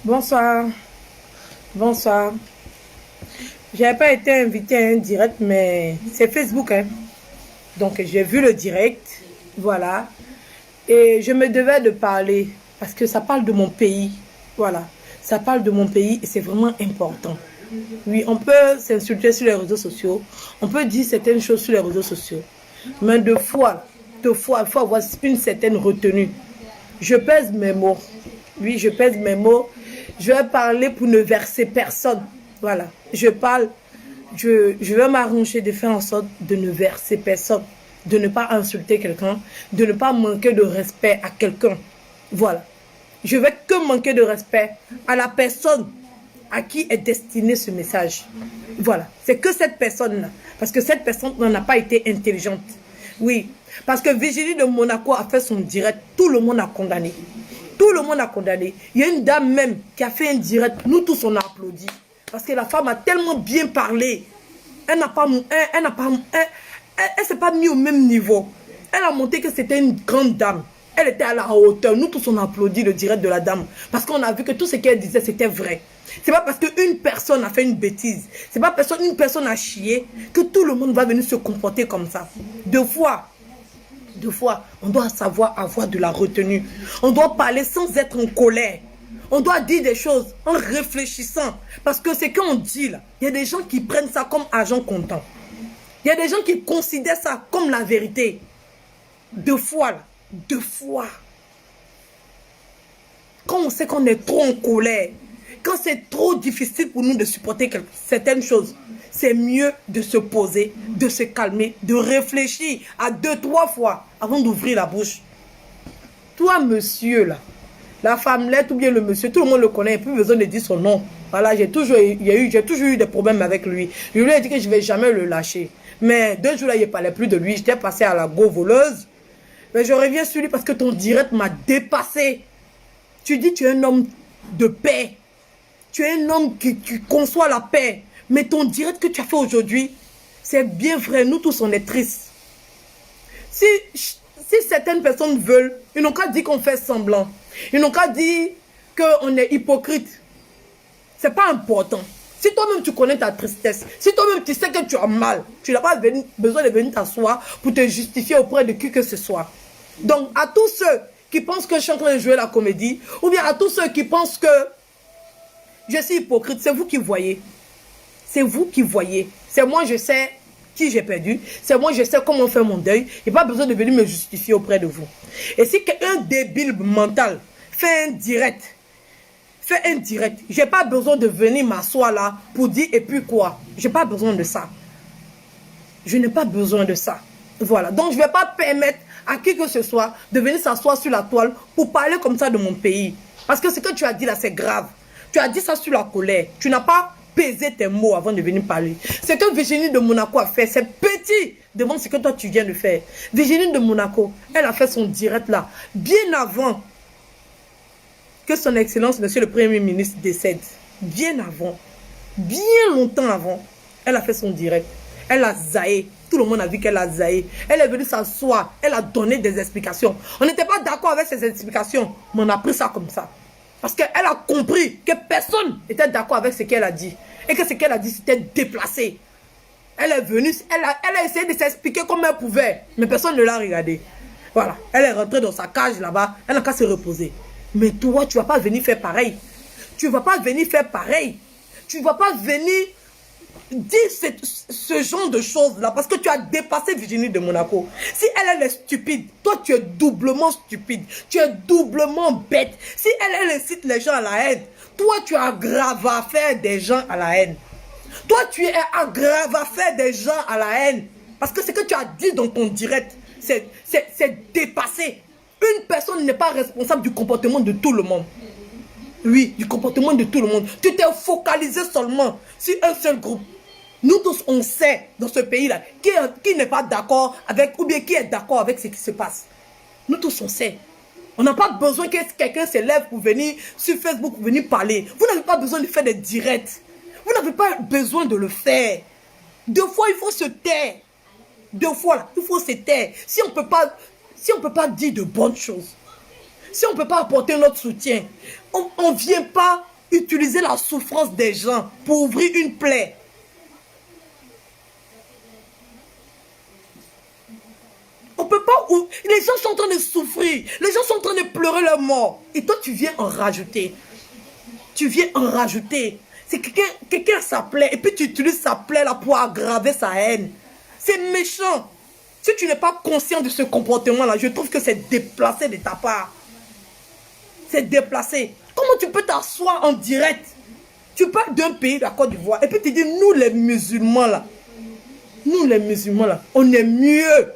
Bonsoir. Bonsoir. J'avais pas été invitée à un direct, mais c'est Facebook, hein. Donc j'ai vu le direct, voilà. Et je me devais de parler, parce que ça parle de mon pays, voilà. Ça parle de mon pays et c'est vraiment important. Oui, on peut s'insulter sur les réseaux sociaux, on peut dire certaines choses sur les réseaux sociaux, mais deux fois, il faut avoir une certaine retenue. Je pèse mes mots. Oui, je pèse mes mots. Je vais parler pour ne verser personne. Voilà. Je parle. Je vais m'arranger de faire en sorte de ne verser personne. De ne pas insulter quelqu'un. De ne pas manquer de respect à quelqu'un. Voilà. Je vais que manquer de respect à la personne à qui est destiné ce message. Voilà. C'est que cette personne-là. Parce que cette personne n'en a pas été intelligente. Oui. Parce que Virginie de Monaco a fait son direct. Tout le monde a condamné. Tout le monde a condamné. Il y a une dame même qui a fait un direct. Nous tous, on a applaudi. Parce que la femme a tellement bien parlé. Elle s'est pas mise au même niveau. Elle a montré que c'était une grande dame. Elle était à la hauteur. Nous tous, on a applaudi le direct de la dame. Parce qu'on a vu que tout ce qu'elle disait, c'était vrai. C'est pas parce qu'une personne a fait une bêtise. C'est pas parce qu'une personne a chié que tout le monde va venir se comporter comme ça. Deux fois, on doit savoir avoir de la retenue. On doit parler sans être en colère. On doit dire des choses en réfléchissant. Parce que c'est qu'on dit là, il y a des gens qui prennent ça comme argent comptant. Il y a des gens qui considèrent ça comme la vérité. Deux fois. Quand on sait qu'on est trop en colère, quand c'est trop difficile pour nous de supporter certaines choses, c'est mieux de se poser, de se calmer, de réfléchir à 2-3 fois avant d'ouvrir la bouche. Toi, monsieur, là, la femmelette ou bien le monsieur, tout le monde le connaît, il n'y a plus besoin de dire son nom. Voilà, j'ai toujours eu des problèmes avec lui. Je lui ai dit que je ne vais jamais le lâcher. Mais 2 jours là, il ne parlait plus de lui. J'étais passé à la go voleuse. Mais je reviens sur lui parce que ton direct m'a dépassé. Tu dis que tu es un homme de paix. Tu es un homme qui conçoit la paix. Mais ton direct que tu as fait aujourd'hui, c'est bien vrai. Nous tous, on est tristes. Si certaines personnes veulent, ils n'ont qu'à dire qu'on fait semblant. Ils n'ont qu'à dire qu'on est hypocrite. C'est pas important. Si toi-même tu connais ta tristesse, si toi-même tu sais que tu as mal, tu n'as pas besoin de venir t'asseoir pour te justifier auprès de qui que ce soit. Donc, à tous ceux qui pensent que je suis en train de jouer la comédie, ou bien à tous ceux qui pensent que je suis hypocrite, c'est vous qui voyez. C'est vous qui voyez. C'est moi, je sais qui j'ai perdu. C'est moi, je sais comment faire mon deuil. Il n'y a pas besoin de venir me justifier auprès de vous. Et si un débile mental fait un direct, je n'ai pas besoin de venir m'asseoir là pour dire et puis quoi. Je n'ai pas besoin de ça. Je n'ai pas besoin de ça. Voilà. Donc, je ne vais pas permettre à qui que ce soit de venir s'asseoir sur la toile pour parler comme ça de mon pays. Parce que ce que tu as dit là, c'est grave. Tu as dit ça sur la colère. Tu n'as pas pesé tes mots avant de venir parler. Ce que Virginie de Monaco a fait, c'est petit devant ce que toi tu viens de faire. Virginie de Monaco, elle a fait son direct là, bien avant que son excellence, monsieur le premier ministre, décède. Bien avant. Bien longtemps avant. Elle a fait son direct. Elle a zaé. tout le monde a vu qu'elle a zaï. Elle est venue s'asseoir, elle a donné des explications. On n'était pas d'accord avec ces explications, mais on a pris ça comme ça. Parce qu'elle a compris que personne n'était d'accord avec ce qu'elle a dit. Et que ce qu'elle a dit, c'était déplacé. Elle est venue, elle a essayé de s'expliquer comme elle pouvait, mais personne ne l'a regardé. Voilà, elle est rentrée dans sa cage là-bas, elle n'a qu'à se reposer. Mais toi, tu ne vas pas venir faire pareil. Tu ne vas pas venir faire pareil. Tu ne vas pas venir dire ce genre de choses-là parce que tu as dépassé Virginie de Monaco. Si elle est stupide, toi tu es doublement stupide. Tu es doublement bête. Si elle incite les gens à la haine, toi tu aggraves à faire des gens à la haine. Toi tu aggraves à faire des gens à la haine. Parce que ce que tu as dit dans ton direct, c'est dépassé. Une personne n'est pas responsable du comportement de tout le monde. Oui, du comportement de tout le monde. Tu t'es focalisé seulement sur un seul groupe. Nous tous, on sait dans ce pays-là qui n'est pas d'accord avec, ou bien qui est d'accord avec ce qui se passe. Nous tous, on sait. On n'a pas besoin que quelqu'un se lève pour venir sur Facebook, pour venir parler. Vous n'avez pas besoin de faire des directs. Vous n'avez pas besoin de le faire. Deux fois, il faut se taire. Deux fois, là, il faut se taire. Si on peut pas dire de bonnes choses, si on ne peut pas apporter notre soutien, on ne vient pas utiliser la souffrance des gens pour ouvrir une plaie. On peut pas... Les gens sont en train de souffrir. Les gens sont en train de pleurer leur mort. Et toi, tu viens en rajouter. Tu viens en rajouter. C'est quelqu'un sa plaie. Et puis tu utilises sa plaie là pour aggraver sa haine. C'est méchant. Si tu n'es pas conscient de ce comportement-là, je trouve que c'est déplacé de ta part. C'est déplacé. Comment tu peux t'asseoir en direct? Tu parles d'un pays, la Côte d'Ivoire, et puis tu dis, nous les musulmans là, on est mieux.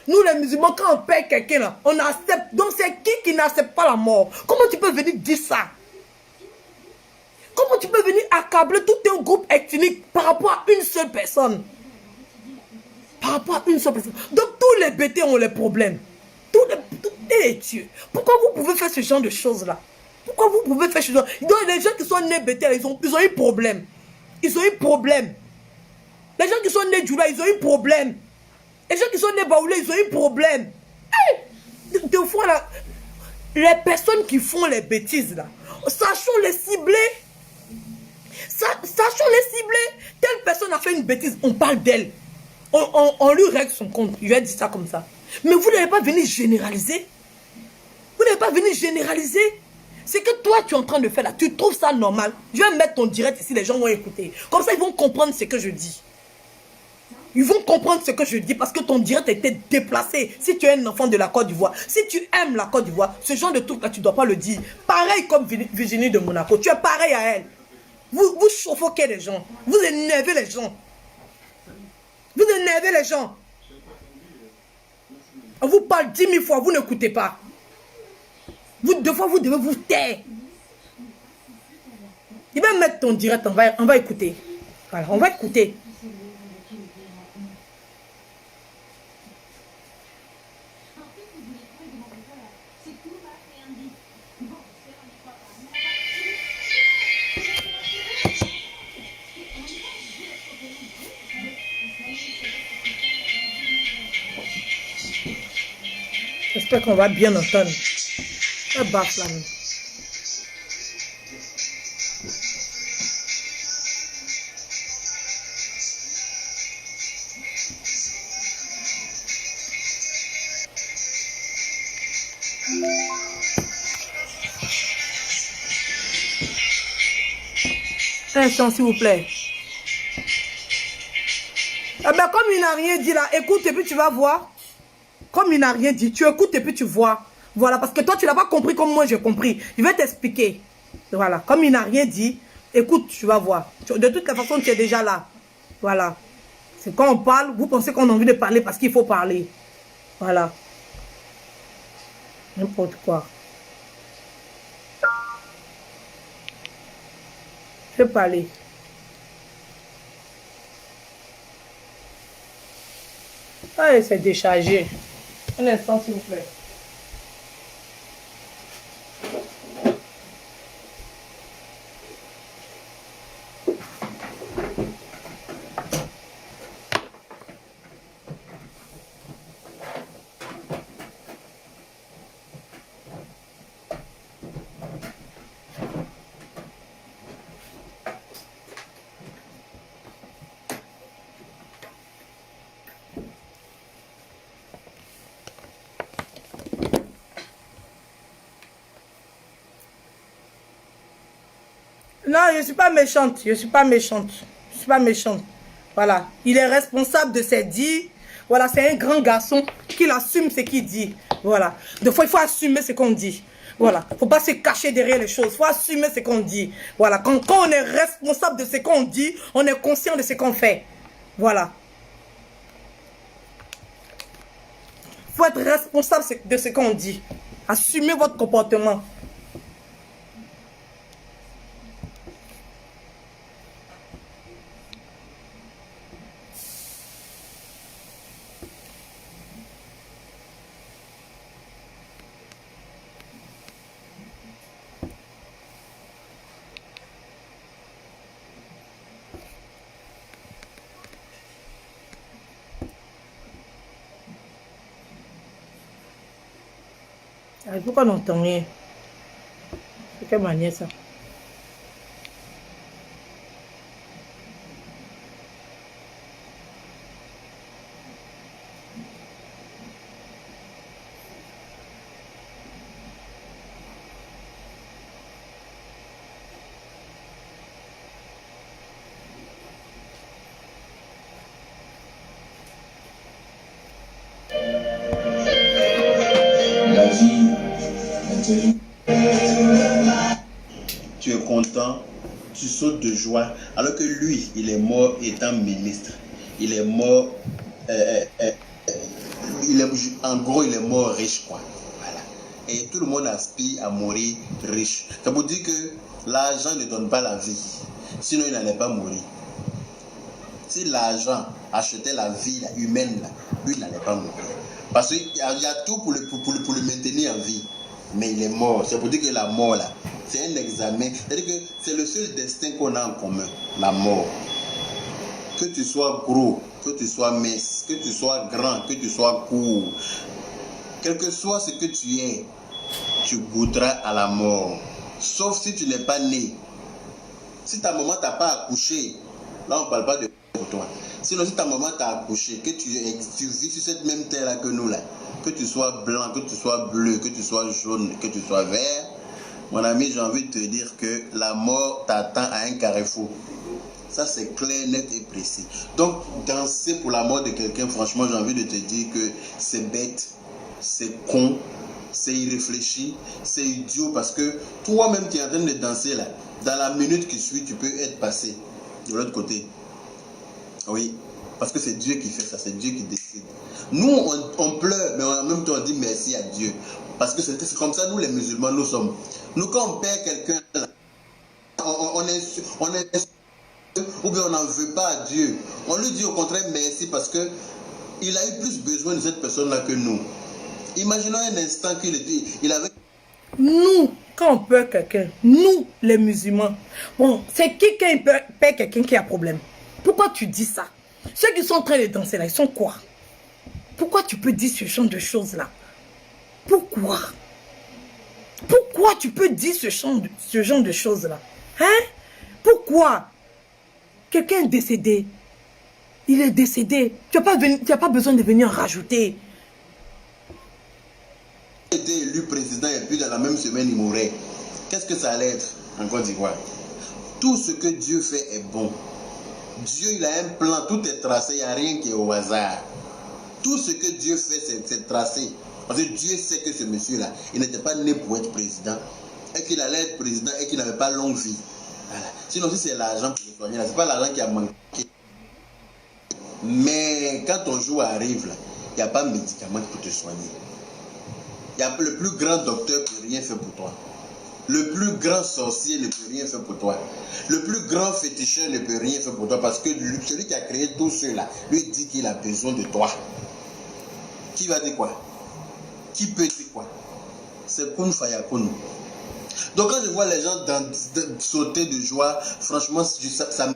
Nous les musulmans, quand on paye quelqu'un là, on accepte. Donc c'est qui n'accepte pas la mort? Comment tu peux venir dire ça? Comment tu peux venir accabler tout un groupe ethnique par rapport à une seule personne? Par rapport à une seule personne. Donc tous les bêtés ont les problèmes. Tous les dieux. Pourquoi vous pouvez faire ce genre de choses là? Pourquoi vous pouvez faire ce genre? Donc les gens qui sont nés bêtés, ils ont eu problème. Ils ont eu problème. Les gens qui sont nés Djoula, ils ont eu problème. Les gens qui sont nés Baoulé, ils ont eu problème. Hey! Deux fois là, les personnes qui font les bêtises là, sachons les cibler. Sachons les cibler. Telle personne a fait une bêtise, on parle d'elle. On lui règle son compte. Je vais dire ça comme ça. Mais vous n'allez pas venir généraliser. Vous n'allez pas venir généraliser. C'est que toi, tu es en train de faire là. Tu trouves ça normal. Je vais mettre ton direct ici, les gens vont écouter. Comme ça, ils vont comprendre ce que je dis. Ils vont comprendre ce que je dis parce que ton direct était déplacé. Si tu es un enfant de la Côte d'Ivoire, si tu aimes la Côte d'Ivoire, ce genre de truc là, tu ne dois pas le dire. Pareil comme Virginie de Monaco. Tu es pareil à elle. Vous chauffoquez les gens. Vous énervez les gens. Vous énervez les gens. On vous parle 10 000 fois, vous n'écoutez pas. Deux fois, vous devez vous taire. Il va mettre ton direct, on va écouter. Voilà, on va écouter. J'espère qu'on va bien entendre. Un baffe là. Un instant, s'il vous plaît. Eh ben, comme il n'a rien dit là, écoute et puis tu vas voir. Comme il n'a rien dit, tu écoutes et puis tu vois. Voilà, parce que toi, tu n'as pas compris comme moi j'ai compris. Je vais t'expliquer. Voilà, comme il n'a rien dit, écoute, tu vas voir. De toute façon, tu es déjà là. Voilà. C'est quand on parle, vous pensez qu'on a envie de parler parce qu'il faut parler. Voilà. N'importe quoi. Je vais parler. Allez, c'est déchargé. Un instant, s'il vous plaît. Non, je ne suis pas méchante. Je ne suis pas méchante. Je ne suis pas méchante. Voilà. Il est responsable de ses dits. Voilà, c'est un grand garçon qui assume ce qu'il dit. Voilà. Des fois, il faut assumer ce qu'on dit. Voilà. Il ne faut pas se cacher derrière les choses. Il faut assumer ce qu'on dit. Voilà. Quand on est responsable de ce qu'on dit, on est conscient de ce qu'on fait. Voilà. Il faut être responsable de ce qu'on dit. Assumez votre comportement. Pourquoi on n'entend rien? De quelle manière ça? La vie intérieure. Tu es content, tu sautes de joie, alors que lui, il est mort étant ministre. Il est mort, en gros, il est mort riche, quoi. Voilà. Et tout le monde aspire à mourir riche. Ça veut dire que l'argent ne donne pas la vie. Sinon, il n'allait pas mourir. Si l'argent achetait la vie humaine, là, lui, il n'allait pas mourir. Parce qu'il y a tout pour le maintenir en vie. Mais il est mort. C'est pour dire que la mort, là, c'est un examen. C'est-à-dire que c'est le seul destin qu'on a en commun, la mort. Que tu sois gros, que tu sois mince, que tu sois grand, que tu sois court, quel que soit ce que tu es, tu goûteras à la mort. Sauf si tu n'es pas né. Si ta maman t'a pas accouché, là on ne parle pas de pour toi. Sinon, si ta maman t'a accouché, que tu vis sur cette même terre-là que nous, là, que tu sois blanc, que tu sois bleu, que tu sois jaune, que tu sois vert, mon ami, j'ai envie de te dire que la mort t'attend à un carrefour. Ça, c'est clair, net et précis. Donc, danser pour la mort de quelqu'un, franchement, j'ai envie de te dire que c'est bête, c'est con, c'est irréfléchi, c'est idiot, parce que toi-même qui es en train de danser, là, dans la minute qui suit, tu peux être passé de l'autre côté. Oui, parce que c'est Dieu qui fait ça, c'est Dieu qui décide. Nous, on pleure, mais en même temps, on dit merci à Dieu. Parce que c'est comme ça, nous les musulmans, nous sommes. Nous, quand on perd quelqu'un, on est ou bien on n'en veut pas à Dieu. On lui dit au contraire merci parce que il a eu plus besoin de cette personne-là que nous. Imaginons un instant il avait... Nous, quand on perd quelqu'un, nous, les musulmans, bon, c'est qui quand il perd quelqu'un qui a problème? Pourquoi tu dis ça? Ceux qui sont en train de danser là, ils sont quoi? Pourquoi tu peux dire ce genre de choses-là? Pourquoi? Pourquoi tu peux dire ce genre de choses-là? Hein? Pourquoi? Quelqu'un est décédé. Il est décédé. Tu n'as pas besoin de venir rajouter. Il a été élu président et puis dans la même semaine, il mourait. Qu'est-ce que ça allait être en Côte d'Ivoire? Tout ce que Dieu fait est bon. Dieu, il a un plan, tout est tracé, il n'y a rien qui est au hasard. Tout ce que Dieu fait, c'est tracé. Parce que Dieu sait que ce monsieur-là, il n'était pas né pour être président. Et qu'il allait être président et qu'il n'avait pas longue vie. Voilà. Sinon, si c'est l'argent pour le soigner, ce n'est pas l'argent qui a manqué. Mais quand ton jour arrive, il n'y a pas de médicament qui peut te soigner. Le plus grand docteur ne peut rien faire pour toi. Le plus grand sorcier ne peut rien faire pour toi. Le plus grand féticheur ne peut rien faire pour toi parce que celui qui a créé tout cela, lui dit qu'il a besoin de toi. Qui va dire quoi? Qui peut dire quoi? C'est kun fayakun. Donc quand je vois les gens sauter de joie, franchement, ça me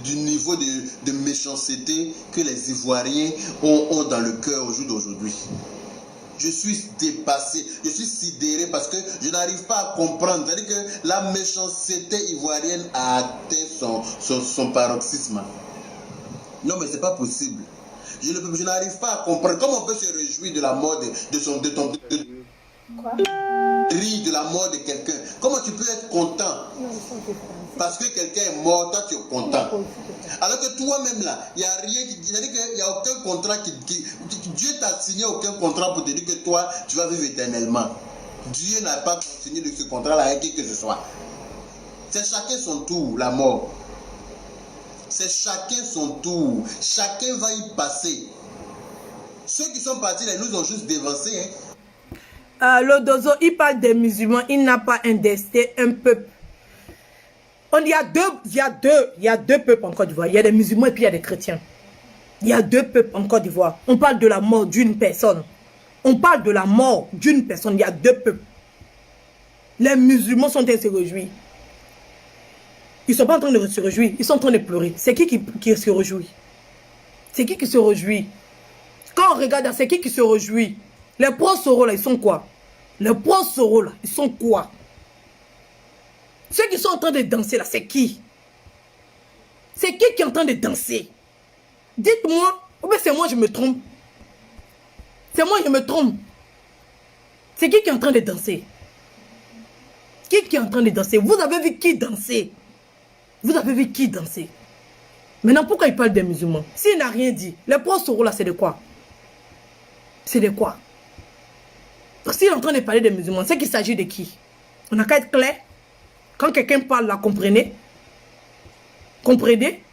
du niveau de méchanceté que les Ivoiriens ont dans le cœur au jour d'aujourd'hui. Je suis dépassé, je suis sidéré parce que je n'arrive pas à comprendre. C'est-à-dire que la méchanceté ivoirienne a atteint son paroxysme. Non, mais ce n'est pas possible. Je n'arrive pas à comprendre. Comment on peut se réjouir de la mort de ton... Quoi? Rire de la mort de quelqu'un. Comment tu peux être content? Parce que quelqu'un est mort, toi tu es content. Alors que toi-même là, il n'y a rien qui... C'est-à-dire qu'il n'y a aucun contrat Dieu t'a signé aucun contrat pour te dire que toi, tu vas vivre éternellement. Dieu n'a pas signé de ce contrat-là avec qui que ce soit. C'est chacun son tour, la mort. C'est chacun son tour. Chacun va y passer. Ceux qui sont partis là, ils nous ont juste dévancé. Le Dozo, il parle des musulmans. Il n'a pas un destin, un peuple. Il y a deux peuples en Côte d'Ivoire. Il y a des musulmans et puis il y a des chrétiens. Il y a deux peuples en Côte d'Ivoire. On parle de la mort d'une personne. On parle de la mort d'une personne. Il y a deux peuples. Les musulmans sont en train de se réjouir. Ils ne sont pas en train de se réjouir. Ils sont en train de pleurer. C'est qui se réjouit? C'est qui se réjouit? Quand on regarde, c'est qui se réjouit? Les pro-Soro là, ils sont quoi? Les pro-Soro là, ils sont quoi? Ceux qui sont en train de danser là, c'est qui? C'est qui est en train de danser? Dites-moi, ou bien c'est moi je me trompe? C'est moi je me trompe? C'est qui est en train de danser? Qui est en train de danser? Vous avez vu qui danser? Vous avez vu qui danser? Maintenant, pourquoi il parle des musulmans? S'il n'a rien dit, les pro-Soro là, c'est de quoi? C'est de quoi? Donc s'il est en train de parler des musulmans, c'est qu'il s'agit de qui? On n'a qu'à être clair. Quand quelqu'un parle là, comprenez? Comprenez?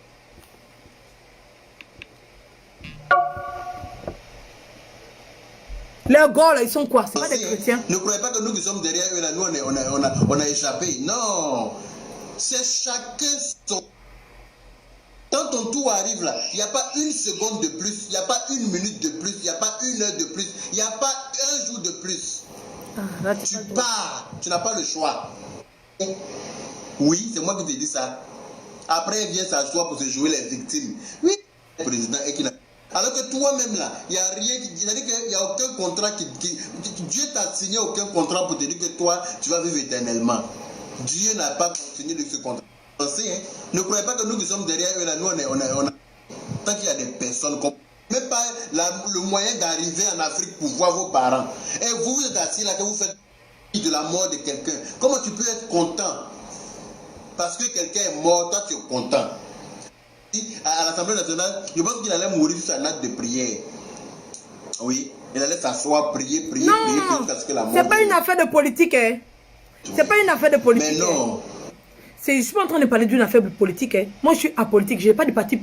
Les gars là, ils sont quoi? C'est pas des chrétiens. Ne croyez pas que nous qui sommes derrière eux là, nous on a échappé. Non. C'est chacun son... Quand ton tour arrive là, il n'y a pas une seconde de plus, il n'y a pas une minute de plus, il n'y a pas une heure de plus, il n'y a pas un jour de plus. Là, tu pars, tu n'as pas le choix. Oui, c'est moi qui te dis ça. Après, il vient s'asseoir pour se jouer les victimes. Oui, le président est qui n'a... Alors que toi-même là, il n'y a rien qui... C'est-à-dire qu'il n'y a aucun contrat Dieu t'a signé aucun contrat pour te dire que toi, tu vas vivre éternellement. Dieu n'a pas signé de ce contrat. Ne croyez pas que nous qui sommes derrière eux là, nous on a... Tant qu'il y a des personnes comme... Même pas le moyen d'arriver en Afrique pour voir vos parents. Et vous êtes assis là, que vous faites de la mort de quelqu'un. Comment tu peux être content? Parce que quelqu'un est mort, toi tu es content. À l'Assemblée nationale, je pense qu'il allait mourir sur un acte de prière. Oui, il allait s'asseoir, prier jusqu'à ce que la mort... C'est pas une affaire de politique, hein. C'est pas une affaire de politique. Mais non. Je ne suis pas en train de parler d'une affaire politique. Hein. Moi, je suis apolitique. Je n'ai pas de parti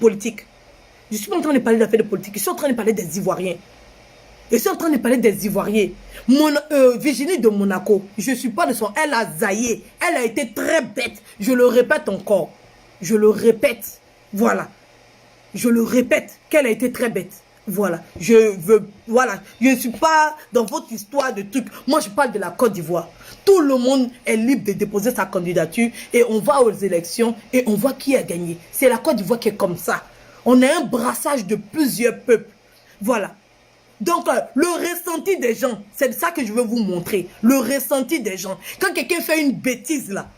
politique. Je ne suis pas en train de parler d'affaires de politique. Je suis en train de parler des Ivoiriens. Je suis en train de parler des Ivoiriens. Virginie de Monaco, je ne suis pas de son... Elle a zaillé. Elle a été très bête. Je le répète encore. Je le répète. Voilà. Je le répète qu'elle a été très bête. Voilà. Voilà. Je ne suis pas dans votre histoire de trucs. Moi, je parle de la Côte d'Ivoire. Tout le monde est libre de déposer sa candidature et on va aux élections et on voit qui a gagné. C'est la Côte d'Ivoire qui est comme ça. On a un brassage de plusieurs peuples. Voilà. Donc, le ressenti des gens, c'est ça que je veux vous montrer. Le ressenti des gens. Quand quelqu'un fait une bêtise là,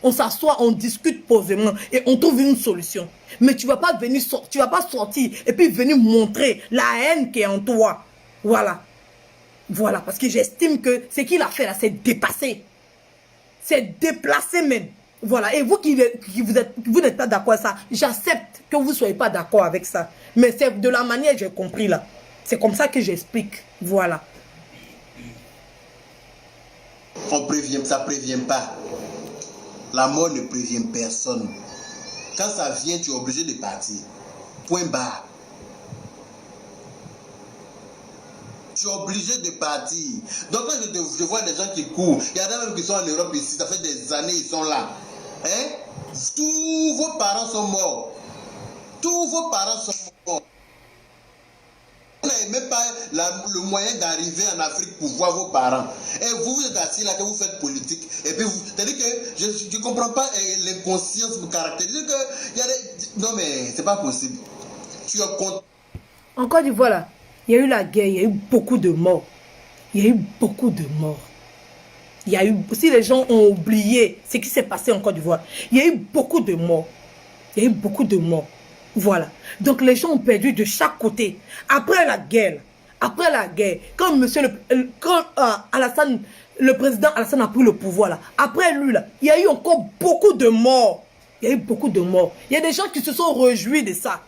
on s'assoit, on discute posément et on trouve une solution. Mais tu ne vas pas venir tu vas pas sortir et puis venir montrer la haine qui est en toi. Voilà. Voilà, parce que j'estime que ce qu'il a fait là, c'est dépassé. C'est déplacé même. Voilà, et vous vous n'êtes pas d'accord avec ça, j'accepte que vous ne soyez pas d'accord avec ça. Mais c'est de la manière que j'ai compris là. C'est comme ça que j'explique. Voilà. Ça ne prévient pas. La mort ne prévient personne. Quand ça vient, tu es obligé de partir. Point barre. Tu es obligé de partir. Donc quand je vois des gens qui courent, il y en a même qui sont en Europe ici, ça fait des années ils sont là. Hein? Tous vos parents sont morts. Tous vos parents sont morts. Vous n'avez même pas le moyen d'arriver en Afrique pour voir vos parents. Et vous êtes assis là que vous faites politique. Et puis c'est-à-dire que je ne comprends pas l'inconscience vous caractérise que il y a des... Non mais c'est pas possible. Tu es content. En Côte d'Ivoire là, il y a eu la guerre, il y a eu beaucoup de morts. Il y a eu beaucoup de morts. Il y a eu, si les gens ont oublié ce qui s'est passé en Côte d'Ivoire, il y a eu beaucoup de morts. Il y a eu beaucoup de morts. Voilà. Donc les gens ont perdu de chaque côté. Après la guerre, Après la guerre, quand Alassane, le président Alassane a pris le pouvoir, là, après lui, là, il y a eu encore beaucoup de morts. Il y a eu beaucoup de morts. Il y a des gens qui se sont réjouis de ça.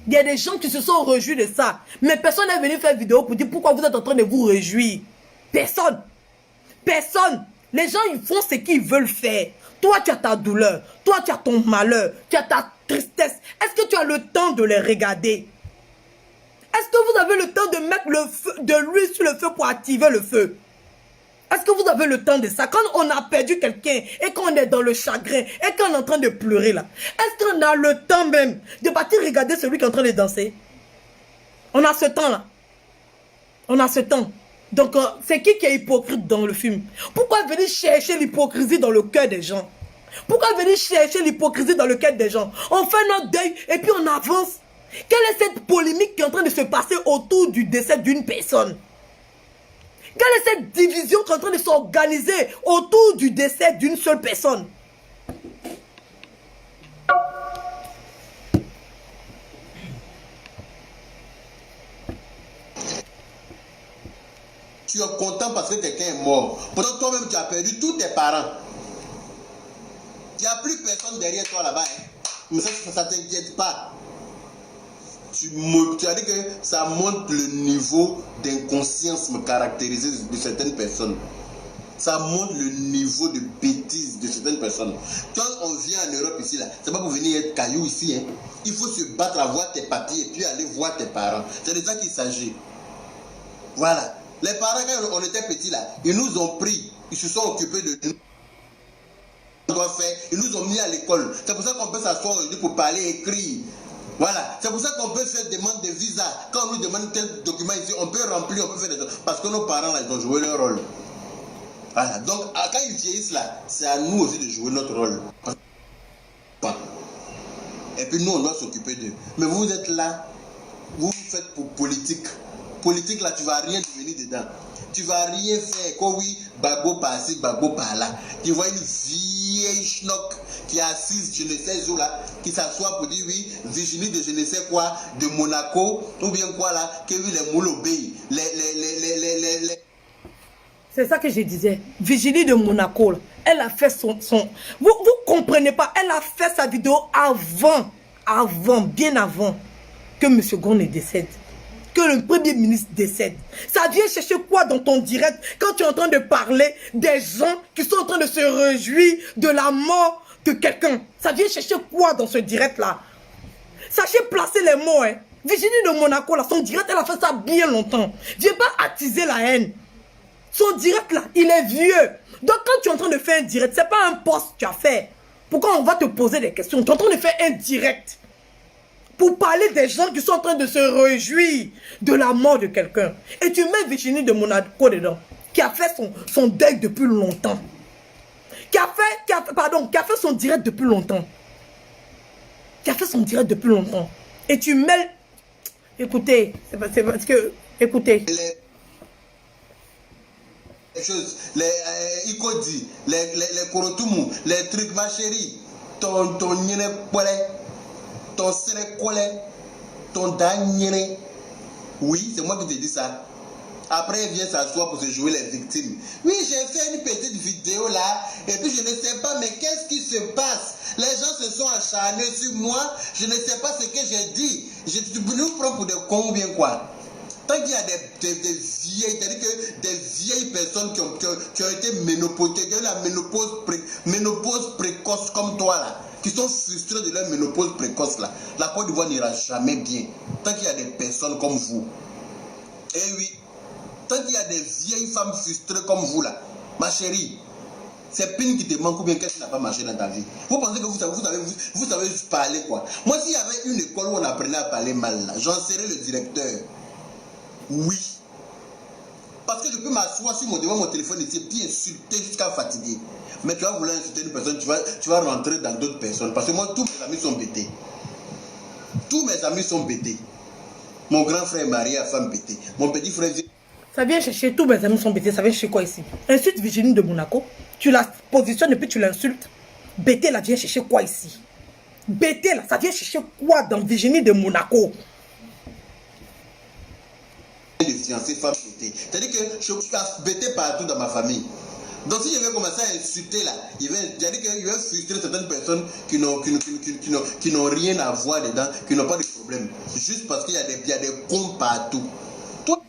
Il y a des gens qui se sont réjouis de ça. Mais personne n'est venu faire vidéo pour dire pourquoi vous êtes en train de vous réjouir. Personne. Personne. Les gens, ils font ce qu'ils veulent faire. Toi, tu as ta douleur. Toi, tu as ton malheur. Tu as ta tristesse. Est-ce que tu as le temps de les regarder? Est-ce que vous avez le temps de mettre le feu, de l'huile sur le feu pour activer le feu? Est-ce que vous avez le temps de ça? Quand on a perdu quelqu'un et qu'on est dans le chagrin et qu'on est en train de pleurer là, est-ce qu'on a le temps même de partir regarder celui qui est en train de danser? On a ce temps-là. On a ce temps. Donc, c'est qui est hypocrite dans le film? Pourquoi venir chercher l'hypocrisie dans le cœur des gens? Pourquoi venir chercher l'hypocrisie dans le cœur des gens? On fait notre deuil et puis on avance. Quelle est cette polémique qui est en train de se passer autour du décès d'une personne? Quelle est cette division qui est en train de s'organiser autour du décès d'une seule personne? Tu es content parce que quelqu'un est mort. Pourtant, toi-même, tu as perdu tous tes parents. Il n'y a plus personne derrière toi là-bas. Hein. Mais ça ne t'inquiète pas. Tu as dit que ça montre le niveau d'inconscience caractérisé de certaines personnes. Ça montre le niveau de bêtise de certaines personnes. Quand on vient en Europe ici, là, c'est pas pour venir être caillou ici. Hein. Il faut se battre, avoir tes papiers et puis aller voir tes parents. C'est de ça qu'il s'agit. Voilà. Les parents, quand on était petits là, ils nous ont pris, ils se sont occupés de nous. Ils nous ont mis à l'école. C'est pour ça qu'on peut s'asseoir aujourd'hui pour parler, écrire. Voilà. C'est pour ça qu'on peut faire demande de visa. Quand on nous demande tel document ici, on peut remplir, on peut faire des choses. Parce que nos parents là, ils ont joué leur rôle. Voilà. Donc, quand ils vieillissent là, c'est à nous aussi de jouer notre rôle. Et puis nous, on doit s'occuper d'eux. Mais vous êtes là, vous faites pour politique. Politique là, tu vas rien devenir dedans. Tu vas rien faire. Quoi oui, bago par-ci, bago par-là. Tu vois une vieille schnock qui est assise, je ne sais où là, qui s'assoit pour dire oui, Virginie de je ne sais quoi, de Monaco, ou bien quoi là, que oui, les moules obéissent. C'est ça que je disais. Virginie de Monaco, là, elle a fait son... Vous comprenez pas, elle a fait sa vidéo bien avant que M. Gon ne décède. Que le premier ministre décède. Ça vient chercher quoi dans ton direct quand tu es en train de parler des gens qui sont en train de se réjouir de la mort de quelqu'un? Ça vient chercher quoi dans ce direct-là? Sachez placer les mots. Hein. Virginie de Monaco, là, son direct, elle a fait ça bien longtemps. Viens pas attiser la haine. Son direct, là, il est vieux. Donc, quand tu es en train de faire un direct, c'est pas un post que tu as fait. Pourquoi on va te poser des questions? Tu es en train de faire un direct. Pour parler des gens qui sont en train de se réjouir de la mort de quelqu'un. Et tu mets Virginie de Monaco dedans, qui a fait son deuil depuis longtemps. Qui a fait son direct depuis longtemps. Qui a fait son direct depuis longtemps. Et tu mets... Écoutez, c'est parce que... Écoutez. Les choses, les Ikodi, les Korotumu, les trucs, ma chérie, ton nyene pole, ton sere kole, ton danyene. Oui, c'est moi qui te dis ça. Après, il vient s'asseoir pour se jouer les victimes. Oui, j'ai fait une petite vidéo là, et puis je ne sais pas, mais qu'est-ce qui se passe? Les gens se sont acharnés sur moi, je ne sais pas ce que j'ai dit. Je nous prends pour des cons ou bien quoi? Tant qu'il y a des vieilles, c'est-à-dire que des vieilles personnes qui ont été ménopausées, qui ont eu la ménopause précoce comme toi là, qui sont frustrées de leur ménopause précoce là, la Côte d'Ivoire n'ira jamais bien. Tant qu'il y a des personnes comme vous. Eh oui, tant qu'il y a des vieilles femmes frustrées comme vous là, ma chérie, c'est pine qui te manque ou bien qu'est-ce qui n'a pas marché dans ta vie. Vous pensez que vous savez parler quoi? Moi, s'il y avait une école où on apprenait à parler mal là, j'en serais le directeur. Oui. Parce que je peux m'asseoir sur devant mon téléphone ici, puis insulter jusqu'à fatiguer. Mais tu vas vouloir insulter une personne, tu vas rentrer dans d'autres personnes. Parce que moi, tous mes amis sont bêtés. Tous mes amis sont bêtés. Mon grand frère est marié à femme bêtée. Mon petit frère... Ça vient chercher, tous mes amis sont bêtés. Ça vient chercher quoi ici? Insulte Virginie de Monaco. Tu la positionnes et puis tu l'insultes. Bêté là, vient chercher quoi ici? Bêté là, ça vient chercher quoi dans Virginie de Monaco? de fiancée femme bêtée. C'est-à-dire que je suis bêté partout dans ma famille. Donc si je vais commencer à insulter là, il va frustrer certaines personnes qui n'ont rien à voir dedans, qui n'ont pas de problème. Juste parce qu'il y a des cons partout. Toi,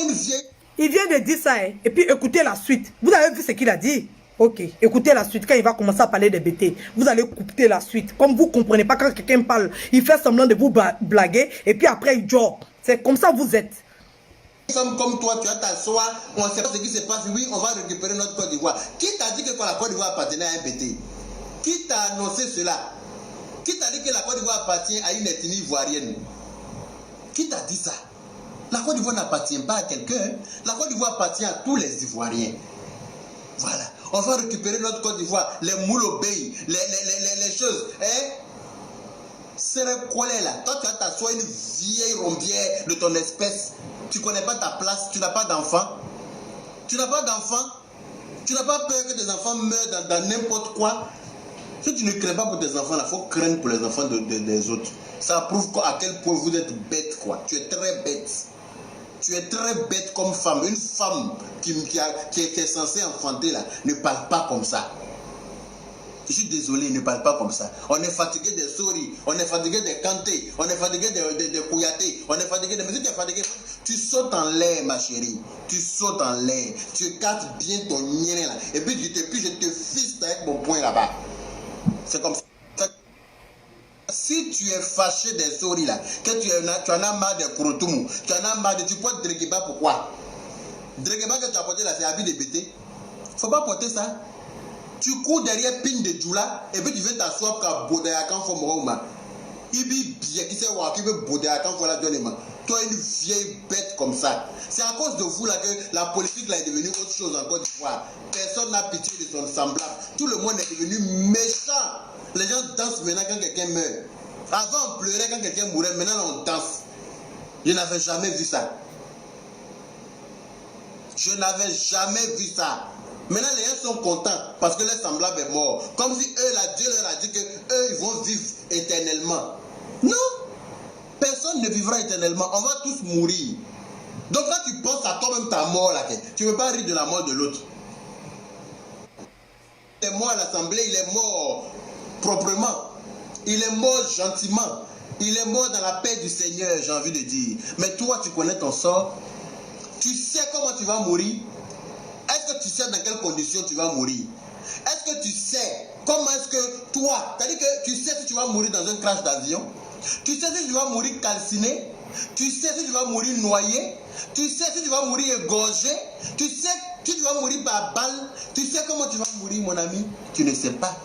une vieille... Il vient de dire ça, hein? Et puis écoutez la suite. Vous avez vu ce qu'il a dit? Ok, écoutez la suite. Quand il va commencer à parler des bêtés, vous allez écouter la suite. Comme vous ne comprenez pas, quand quelqu'un parle, il fait semblant de vous blaguer et puis après il joue. C'est comme ça vous êtes. Une femme comme toi, tu vas t'asseoir, on ne sait pas ce qui se passe. Oui, on va récupérer notre Côte d'Ivoire. Qui t'a dit que la Côte d'Ivoire appartenait à un bêté? Qui t'a annoncé cela? Qui t'a dit que la Côte d'Ivoire appartient à une ethnie ivoirienne? Qui t'a dit ça? La Côte d'Ivoire n'appartient pas à quelqu'un. La Côte d'Ivoire appartient à tous les Ivoiriens. Voilà. On va récupérer notre Côte d'Ivoire. Les moules obéis, les choses. Hein? C'est collé là. Toi, tu vas t'asseoir une vieille rombière de ton espèce. Tu ne connais pas ta place. Tu n'as pas d'enfant. Tu n'as pas d'enfant. Tu n'as pas peur que tes enfants meurent dans n'importe quoi. Si tu ne crains pas pour tes enfants, il faut craindre pour les enfants des autres. Ça prouve à quel point vous êtes bête, quoi. Tu es très bête. Tu es très bête comme femme. Une femme qui était censée enfanter là ne parle pas comme ça. Je suis désolé, ne parle pas comme ça. On est fatigué des souris, on est fatigué des Kanté, on est fatigué des Kouyaté, on est fatigué de... Mais si tu es fatigué, tu sautes en l'air, ma chérie. Tu sautes en l'air. Tu écartes bien ton nien là. Et puis je te fiste avec mon poing là-bas. C'est comme ça. Si tu es fâché des souris là, que tu en as marre des Kouroutoumou, tu en as marre de... Tu portes Dregeba, pourquoi? Dregeba que tu as porté là, c'est habit de bêté. Faut pas porter ça. Tu cours derrière Pin de Djoula et puis tu veux t'asseoir pour Bodayakan Fomouma. Il dit bien qui sait qui veut Bodayakan pour la donner. Toi, une vieille bête comme ça. C'est à cause de vous là que la politique là est devenue autre chose en Côte d'Ivoire. Personne n'a pitié de son semblable. Tout le monde est devenu méchant. Les gens dansent maintenant quand quelqu'un meurt. Avant on pleurait quand quelqu'un mourait, maintenant on danse. Je n'avais jamais vu ça. Je n'avais jamais vu ça. Maintenant, les gens sont contents parce que leur semblable est mort. Comme si eux, là, Dieu leur a dit qu'eux, ils vont vivre éternellement. Non. Personne ne vivra éternellement. On va tous mourir. Donc là, tu penses à toi-même ta mort, là. Tu ne veux pas rire de la mort de l'autre. Il est mort à l'Assemblée, il est mort proprement. Il est mort gentiment. Il est mort dans la paix du Seigneur, j'ai envie de dire. Mais toi, tu connais ton sort. Tu sais comment tu vas mourir. Est-ce que tu sais dans quelles conditions tu vas mourir? Est-ce que tu sais comment est-ce que toi, c'est-à-dire que tu sais si tu vas mourir dans un crash d'avion? Tu sais si tu vas mourir calciné? Tu sais si tu vas mourir noyé? Tu sais si tu vas mourir égorgé? Tu sais si tu vas mourir par balle? Tu sais comment tu vas mourir, mon ami? Tu ne sais pas.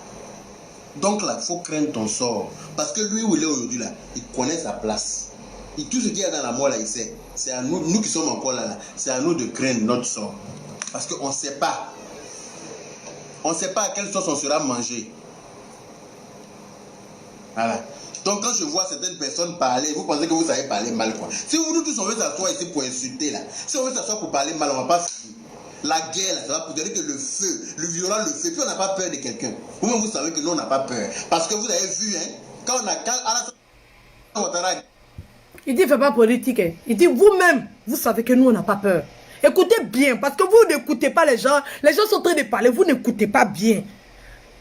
Donc là, il faut craindre ton sort. Parce que lui où il est aujourd'hui, là, il connaît sa place. Et tout ce qu'il y a dans la mort, là, il sait. C'est à nous, nous qui sommes encore là, c'est à nous de craindre notre sort. Parce qu'on ne sait pas. On ne sait pas à quelle sauce on sera mangé. Voilà. Donc quand je vois certaines personnes parler, vous pensez que vous savez parler mal, quoi. Si vous tous on veut s'asseoir ici pour insulter, là. Si on veut s'asseoir pour parler mal, on ne va pas finir. La guerre, là, ça va pour dire que le feu, le violent, le feu. Puis on n'a pas peur de quelqu'un. Vous-même, vous savez que nous, on n'a pas peur. Parce que vous avez vu, hein, quand on a... Il dit, il ne fait pas politique. Hein. Il dit, vous-même, vous savez que nous, on n'a pas peur. Écoutez bien, parce que vous n'écoutez pas les gens. Les gens sont en train de parler, vous n'écoutez pas bien.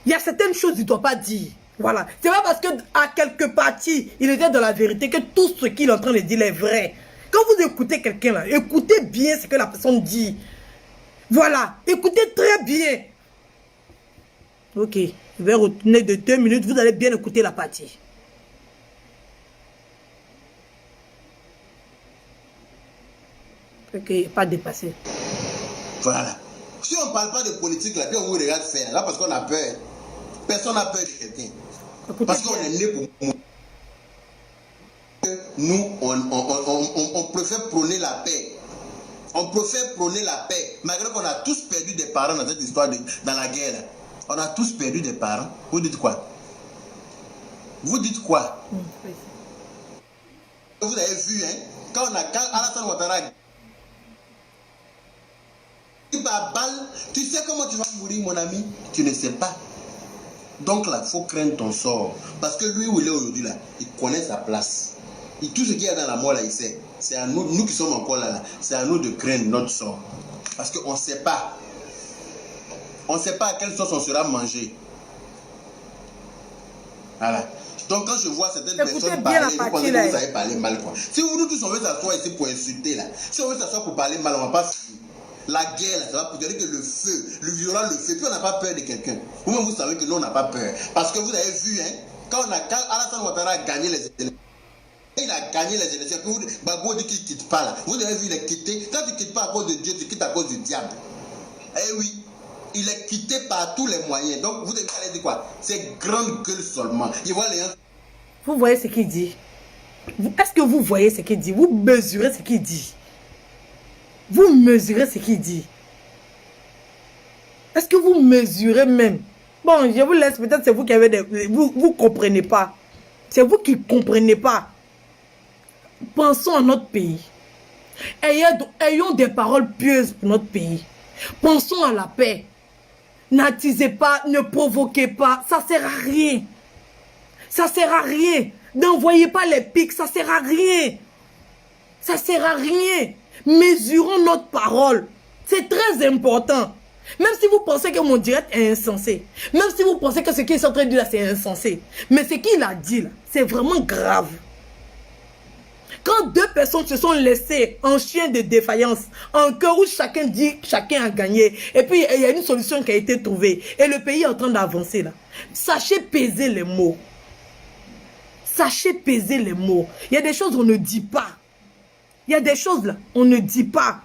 Il y a certaines choses qu'il ne doit pas dire. Voilà. C'est pas parce qu'à quelque partie, il était dans la vérité que tout ce qu'il est en train de dire est vrai. Quand vous écoutez quelqu'un là, écoutez bien ce que la personne dit. Voilà. Écoutez très bien. Ok. Je vais retourner de 2 minutes. Vous allez bien écouter la partie. Ok, pas dépassé. Voilà. Si on ne parle pas de politique, là, puis on vous regarde faire, là, parce qu'on a peur. Personne n'a peur de quelqu'un. Parce qu'on est né pour mourir. Nous, on préfère prôner la paix. On préfère prôner la paix. Malgré qu'on a tous perdu des parents dans cette histoire, dans la guerre. Là. On a tous perdu des parents. Vous dites quoi? Vous dites quoi? Vous avez vu, hein? Quand Alassane Ouattara par balle, tu sais comment tu vas mourir, mon ami? Tu ne sais pas. Donc là, il faut craindre ton sort. Parce que lui où il est aujourd'hui, là, il connaît sa place. Et tout ce qu'il y a dans la mort là, c'est à nous, nous qui sommes encore là, c'est à nous de craindre notre sort. Parce qu'on ne sait pas. On ne sait pas à quelle sauce on sera mangé. Voilà. Donc quand je vois certaines personnes parler, vous pensez que vous avez parlé mal, quoi. Si nous tous on veut s'asseoir ici pour insulter là, si on veut s'asseoir pour parler mal, on ne va pas. La guerre là, ça va pour dire que le feu, le violent, le feu, puis on n'a pas peur de quelqu'un. Vous-même vous savez que nous on n'a pas peur. Parce que vous avez vu, hein, quand Alassane Ouattara a gagné les élections, il a gagné les élections, puis Gbagbo dit qu'il ne quitte pas là. Vous avez vu, il est quitté. Quand tu ne quittes pas à cause de Dieu, tu quittes à cause du diable. Eh oui. Il est quitté par tous les moyens. Donc, vous devez aller dire quoi? C'est grande gueule seulement. Il voit les gens. Vous voyez ce qu'il dit? Est-ce que vous voyez ce qu'il dit? Vous mesurez ce qu'il dit? Vous mesurez ce qu'il dit? Est-ce que vous mesurez même? Bon, je vous laisse. Peut-être c'est vous qui avez des... Vous ne comprenez pas. C'est vous qui ne comprenez pas. Pensons à notre pays. Ayons des paroles pieuses pour notre pays. Pensons à la paix. N'attisez pas, ne provoquez pas, ça sert à rien. Ça sert à rien. N'envoyez pas les pics, ça sert à rien. Ça sert à rien. Mesurons notre parole. C'est très important. Même si vous pensez que mon direct est insensé, même si vous pensez que ce qu'il est en train de dire là, c'est insensé, mais ce qu'il a dit là, c'est vraiment grave. Quand deux personnes se sont laissées en chien de défaillance, en cœur où chacun dit chacun a gagné, et puis il y a une solution qui a été trouvée, et le pays est en train d'avancer là. Sachez peser les mots. Sachez peser les mots. Il y a des choses qu'on ne dit pas. Il y a des choses là, on ne dit pas.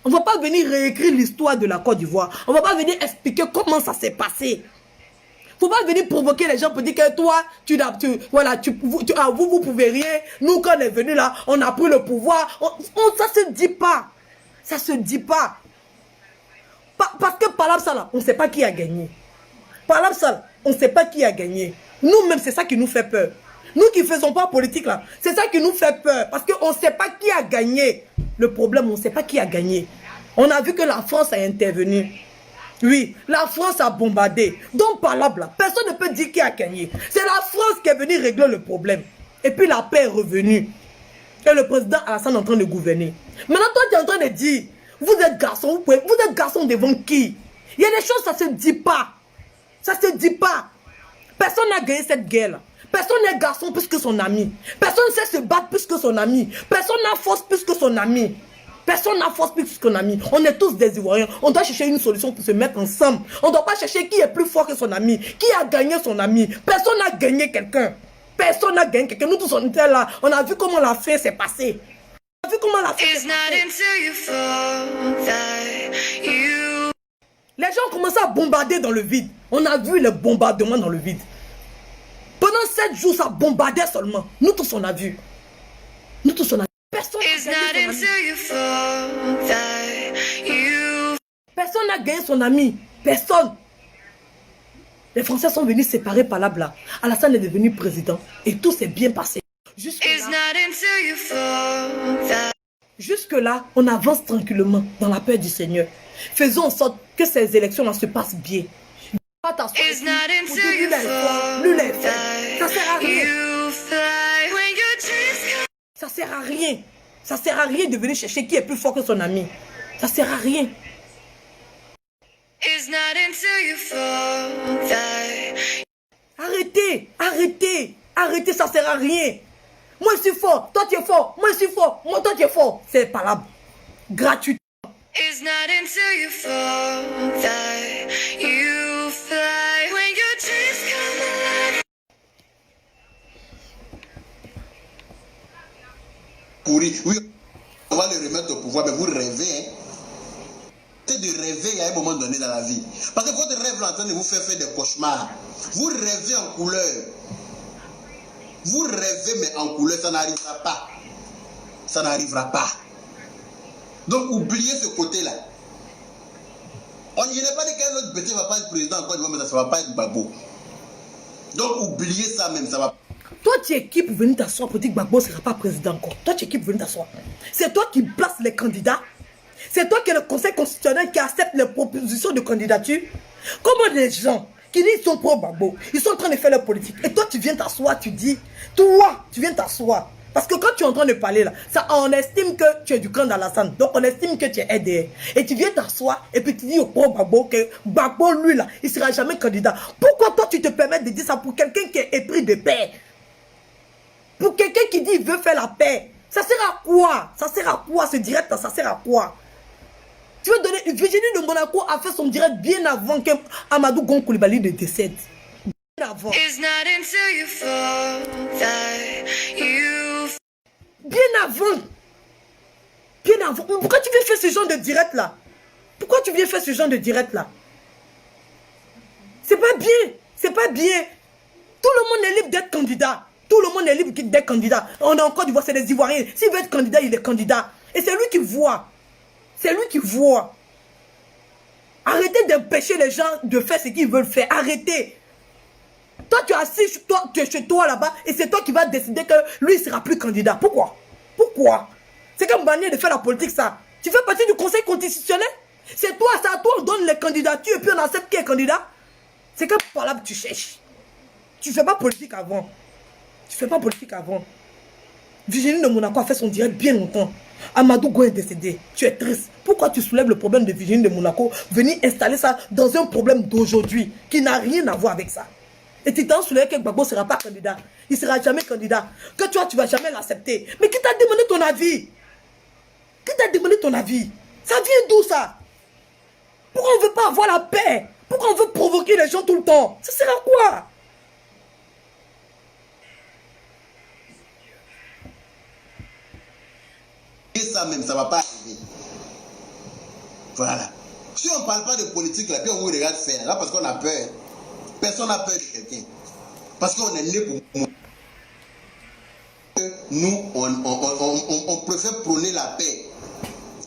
On ne va pas venir réécrire l'histoire de la Côte d'Ivoire. On ne va pas venir expliquer comment ça s'est passé. Il ne faut pas venir provoquer les gens pour dire que toi, vous pouvez rien. Nous, quand on est venu là, on a pris le pouvoir. Ça ne se dit pas. Ça ne se dit pas. Parce que par là, ça là, on ne sait pas qui a gagné. Par là, ça là, on ne sait pas qui a gagné. Nous-mêmes, c'est ça qui nous fait peur. Nous qui ne faisons pas politique là, c'est ça qui nous fait peur. Parce qu'on ne sait pas qui a gagné. Le problème, on ne sait pas qui a gagné. On a vu que la France a intervenu. Oui, la France a bombardé. Donc par là, personne ne peut dire qui a gagné. C'est la France qui est venue régler le problème. Et puis la paix est revenue. Et le président Alassane est en train de gouverner. Maintenant, toi, tu es en train de dire, vous êtes garçon, vous êtes garçon devant qui? Il y a des choses, ça ne se dit pas. Ça ne se dit pas. Personne n'a gagné cette guerre-là. Personne n'est garçon plus que son ami. Personne ne sait se battre plus que son ami. Personne n'a force plus que son ami. Personne n'a force plus que son ami. On est tous des Ivoiriens. On doit chercher une solution pour se mettre ensemble. On ne doit pas chercher qui est plus fort que son ami. Qui a gagné son ami. Personne n'a gagné quelqu'un. Personne n'a gagné quelqu'un. Nous tous on était là. On a vu comment la fin s'est passée. On a vu comment la fin s'est passée. Les gens ont commencé à bombarder dans le vide. On a vu les bombardements dans le vide. Pendant 7 jours, ça bombardait seulement. Nous tous on a vu. Nous tous on a vu. Personne n'a gagné son ami. Personne. Les Français sont venus séparer par là. Alassane est devenu président. Et tout s'est bien passé. Jusque-là, on avance tranquillement dans la paix du Seigneur. Faisons en sorte que ces élections-là se passent bien. Pas t'asseoir ici pour dire lui les faits. Ça sert à rien. Ça sert à rien. Ça sert à rien de venir chercher qui est plus fort que son ami. Ça sert à rien. Arrêtez, ça sert à rien. Moi je suis fort, toi tu es fort, moi je suis fort, moi toi tu es fort. C'est pas là. Gratuit. Pourri. Oui, on va le remettre au pouvoir, mais vous rêvez, hein. C'est de rêver à un moment donné dans la vie. Parce que votre rêve est en train de vous faire des cauchemars. Vous rêvez en couleur. Vous rêvez, mais en couleur, ça n'arrivera pas. Ça n'arrivera pas. Donc, oubliez ce côté-là. Il n'est pas dit qu'un autre petit ne va pas être président encore, mais ça ne va pas être Gbagbo. Donc, oubliez ça même, ça va. Toi, tu es qui pour venir t'asseoir pour dire que Gbagbo ne sera pas président encore? Toi, tu es qui pour venir t'asseoir? C'est toi qui places les candidats? C'est toi qui es le conseil constitutionnel qui accepte les propositions de candidature? Comment les gens qui disent qu'ils sont pro Gbagbo, ils sont en train de faire leur politique. Et toi, tu viens t'asseoir, tu dis, toi, tu viens t'asseoir. Parce que quand tu es en train de parler là, ça, on estime que tu es du camp d'Alassane. Donc on estime que tu es aidé. Et tu viens t'asseoir et puis tu dis au pauvre Gbagbo que Gbagbo, lui là, il ne sera jamais candidat. Pourquoi toi tu te permets de dire ça pour quelqu'un qui est épris de paix? Pour quelqu'un qui dit qu'il veut faire la paix. Ça sert à quoi? Ça sert à quoi ce direct là? Ça sert à quoi? Tu veux donner... Virginie de Monaco a fait son direct bien avant qu'Amadou Gon Coulibaly ne décède. Bien avant. Bien avant. Bien avant. Pourquoi tu viens faire ce genre de direct là? Pourquoi tu viens faire ce genre de direct là? C'est pas bien. C'est pas bien. Tout le monde est libre d'être candidat. Tout le monde est libre d'être candidat. On a encore du voix, c'est des Ivoiriens. S'il veut être candidat, il est candidat. Et c'est lui qui voit. C'est lui qui voit. Arrêtez d'empêcher les gens de faire ce qu'ils veulent faire. Arrêtez. Toi, tu es assis tu es chez toi là-bas et c'est toi qui vas décider que lui, il ne sera plus candidat. Pourquoi? Pourquoi? C'est comme manière de faire la politique, ça. Tu fais partie du Conseil constitutionnel. C'est toi, c'est à toi, on donne les candidatures et puis on accepte qui est candidat. C'est comme par là que tu cherches. Tu ne fais pas politique avant. Tu ne fais pas politique avant. Virginie de Monaco a fait son direct bien longtemps. Amadou Go est décédé. Tu es triste. Pourquoi tu soulèves le problème de Virginie de Monaco? Venir installer ça dans un problème d'aujourd'hui qui n'a rien à voir avec ça. Et tu t'en soulèves que Gbagbo ne sera pas candidat. Il ne sera jamais candidat. Que toi, tu ne vas jamais l'accepter. Mais qui t'a demandé ton avis? Qui t'a demandé ton avis? Ça vient d'où ça? Pourquoi on ne veut pas avoir la paix? Pourquoi on veut provoquer les gens tout le temps? Ça sert à quoi? Et ça même, ça ne va pas arriver. Voilà. Si on ne parle pas de politique, là, puis on vous regarde faire, là, parce qu'on a peur. Personne n'a peur de quelqu'un. Parce qu'on est né pour mourir. Nous, on préfère prôner la paix.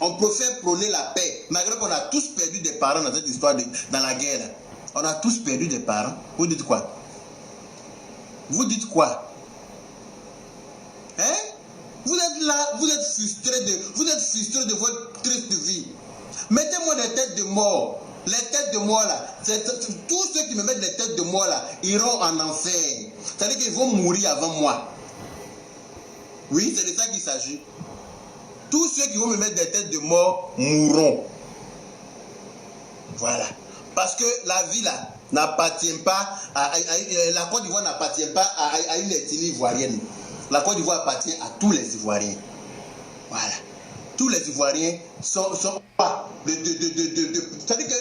On préfère prôner la paix. Malgré qu'on a tous perdu des parents dans cette histoire, dans la guerre. On a tous perdu des parents. Vous dites quoi? Vous dites quoi? Hein? Vous êtes là, vous êtes frustrés de votre triste vie. Mettez-moi des têtes de mort. Les têtes de mort là, tous ceux qui me mettent des têtes de mort là, iront en enfer. C'est-à-dire qu'ils vont mourir avant moi. Oui, c'est de ça qu'il s'agit. Tous ceux qui vont me mettre des têtes de mort mourront. Voilà. Parce que la vie là n'appartient pas la Côte d'Ivoire n'appartient pas à une ethnie ivoirienne. La Côte d'Ivoire appartient à tous les Ivoiriens. Voilà. Tous les Ivoiriens sont pas c'est-à-dire que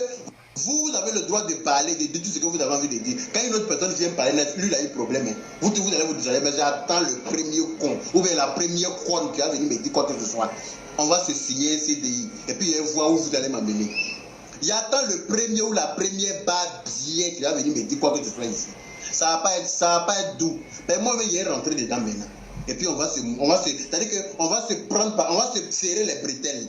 vous avez le droit de parler de tout ce que vous avez envie de dire. Quand une autre personne vient parler, lui il a eu problème. Vous allez vous dire, mais j'attends le premier con ou bien la première conne qui va venir me dire quoi que ce soit. On va se signer un CDI et puis il va voir où vous allez m'amener. Il attend le premier ou la première barre bien qui va venir me dire quoi que ce soit ici. Ça va pas être doux. Mais moi, je vais y rentrer dedans maintenant. Et puis c'est-à-dire qu'on va se prendre, on va se serrer les bretelles.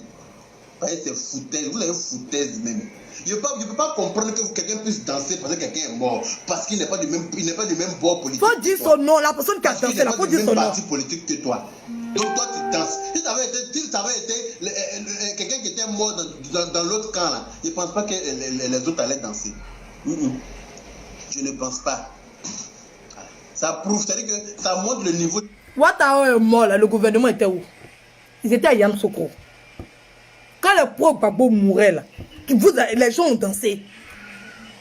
C'est foutaise, vous avez foutaise même. Je ne peux pas comprendre que quelqu'un puisse danser parce que quelqu'un est mort. Parce qu'il n'est pas du même bord politique. Faut dire son nom, la personne qui a dansé là, faut dire son nom. Parti politique que toi. Donc toi tu danses. Si ça avait été quelqu'un qui était mort dans l'autre camp là, je ne pense pas que les autres allaient danser. Je ne pense pas. Ça prouve, c'est-à-dire que ça montre le niveau. Ouattara est mort là, le gouvernement était où? Ils étaient à Yamoussoukro. Quand le pauvre Gbagbo mourait là, les gens ont dansé.